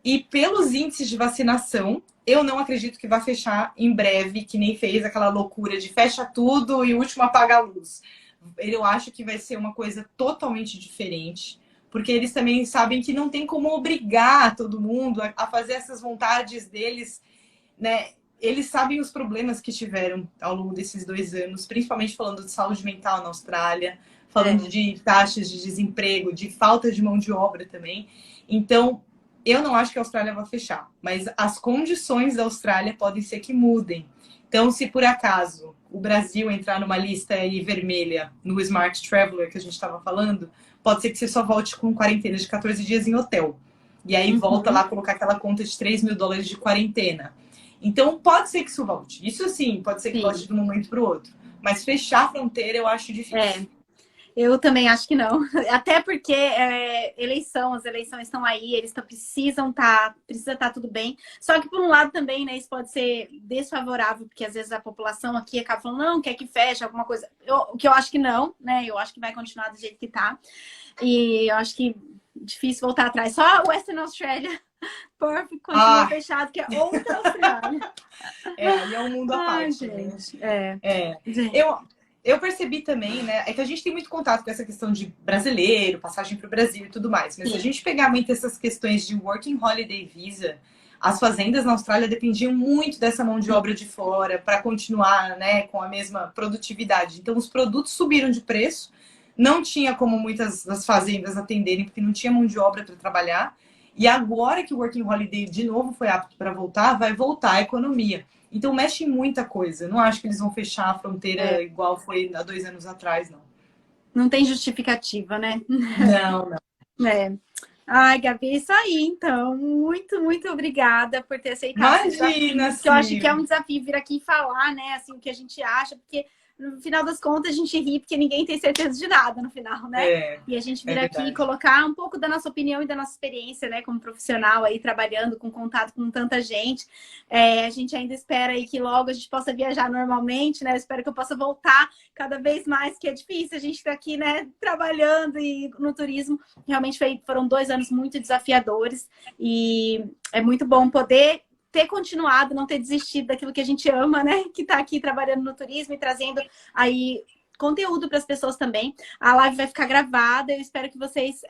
E pelos índices de vacinação, eu não acredito que vai fechar em breve, que nem fez aquela loucura de fecha tudo e o último apaga a luz. Eu acho que vai ser uma coisa totalmente diferente, porque eles também sabem que não tem como obrigar todo mundo a fazer essas vontades deles, né? Eles sabem os problemas que tiveram ao longo desses 2 anos, principalmente falando de saúde mental na Austrália, falando de taxas de desemprego, de falta de mão de obra também. Então, eu não acho que a Austrália vai fechar, mas as condições da Austrália podem ser que mudem. Então, se por acaso o Brasil entrar numa lista aí vermelha no Smart Traveler que a gente estava falando, pode ser que você só volte com quarentena de 14 dias em hotel. E aí volta lá colocar aquela conta de $3 mil de quarentena. Então, pode ser que isso volte. Isso sim, pode ser que volte de um momento para o outro. Mas fechar a fronteira eu acho difícil. Eu também acho que não. Até porque as eleições estão aí, precisa estar tudo bem. Só que, por um lado, também, né, isso pode ser desfavorável, porque às vezes a população aqui acaba falando, não, quer que feche alguma coisa. O que eu acho que não, né? Eu acho que vai continuar do jeito que tá. E eu acho que difícil voltar atrás. Só a Western Australia, Perth, continua fechado, que é outra Austrália. E é um mundo à parte, gente. né? Gente. Eu percebi também, né? É que a gente tem muito contato com essa questão de brasileiro, passagem para o Brasil e tudo mais. Mas se a gente pegar muito essas questões de Working Holiday Visa, as fazendas na Austrália dependiam muito dessa mão de obra de fora para continuar, né, com a mesma produtividade. Então, os produtos subiram de preço, não tinha como muitas das fazendas atenderem, porque não tinha mão de obra para trabalhar. E agora que o Working Holiday de novo foi apto para voltar, vai voltar a economia. Então mexe em muita coisa. Não acho que eles vão fechar a fronteira igual foi há 2 anos atrás, não. Não tem justificativa, né? Não, não. Ai, Gabi, é isso aí, então. Muito, muito obrigada por ter aceitado esse desafio. Imagina, Eu acho que é um desafio vir aqui falar, né, assim, o que a gente acha, porque no final das contas a gente ri, porque ninguém tem certeza de nada no final, né? E a gente vir aqui e colocar um pouco da nossa opinião e da nossa experiência, né, como profissional aí, trabalhando com contato com tanta gente. A gente ainda espera aí que logo a gente possa viajar normalmente, né? Eu espero que eu possa voltar cada vez mais, que é difícil a gente estar aqui, né, trabalhando e no turismo. Realmente foram 2 anos muito desafiadores e é muito bom poder ter continuado, não ter desistido daquilo que a gente ama, né? Que tá aqui trabalhando no turismo e trazendo aí conteúdo para as pessoas também. A live vai ficar gravada, eu espero que vocês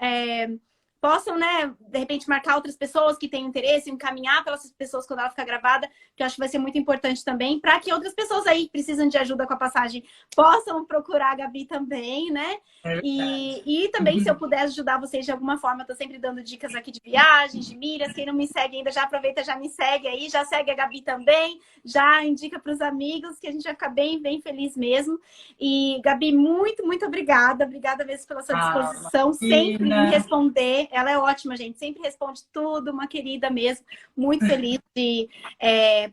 possam, né, de repente marcar outras pessoas que têm interesse, encaminhar para essas pessoas quando ela ficar gravada, que eu acho que vai ser muito importante também, para que outras pessoas aí que precisam de ajuda com a passagem possam procurar a Gabi também, né? E também, se eu puder ajudar vocês de alguma forma, eu tô sempre dando dicas aqui de viagens, de milhas. Quem não me segue ainda, já aproveita, já me segue aí, já segue a Gabi também, já indica para os amigos, que a gente vai ficar bem, bem feliz mesmo. E, Gabi, muito, muito obrigada. Obrigada mesmo pela sua disposição, sempre em responder. Ela é ótima, gente. Sempre responde tudo, uma querida mesmo. Muito feliz de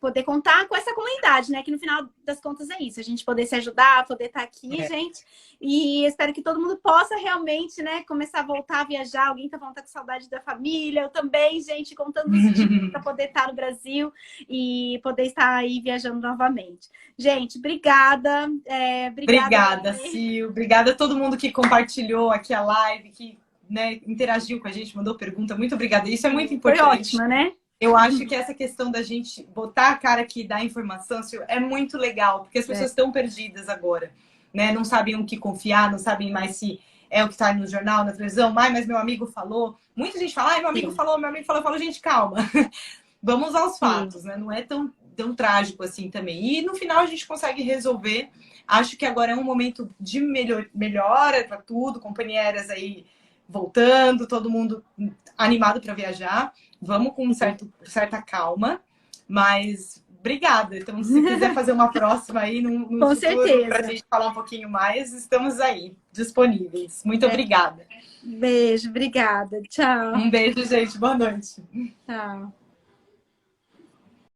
poder contar com essa comunidade, né? Que no final das contas é isso. A gente poder se ajudar, poder estar aqui, gente. E espero que todo mundo possa realmente, né, começar a voltar a viajar. Alguém tá falando que tá com saudade da família. Eu também, gente, contando os dias para poder estar no Brasil e poder estar aí viajando novamente. Gente, obrigada. Obrigada, Sil. Obrigada a todo mundo que compartilhou aqui a live, que, né, interagiu com a gente, mandou pergunta. Muito obrigada. Isso é muito importante. Foi ótima, né? Eu acho que essa questão da gente botar a cara aqui e dar informação, Sil, é muito legal, porque as pessoas estão perdidas agora, né? Não sabem o que confiar, não sabem mais se é o que está no jornal, na televisão. Mas meu amigo falou. Muita gente fala, meu amigo falou, meu amigo falou. Eu falo, gente, calma. Vamos aos fatos, né? Não é tão trágico assim também. E no final a gente consegue resolver. Acho que agora é um momento de melhora para tudo, companheiras aí voltando, todo mundo animado para viajar. Vamos com certa calma, mas obrigada. Então, se quiser fazer uma próxima aí no futuro para a gente falar um pouquinho mais, estamos aí, disponíveis. Muito obrigada. Beijo, obrigada. Tchau. Um beijo, gente. Boa noite. Tchau.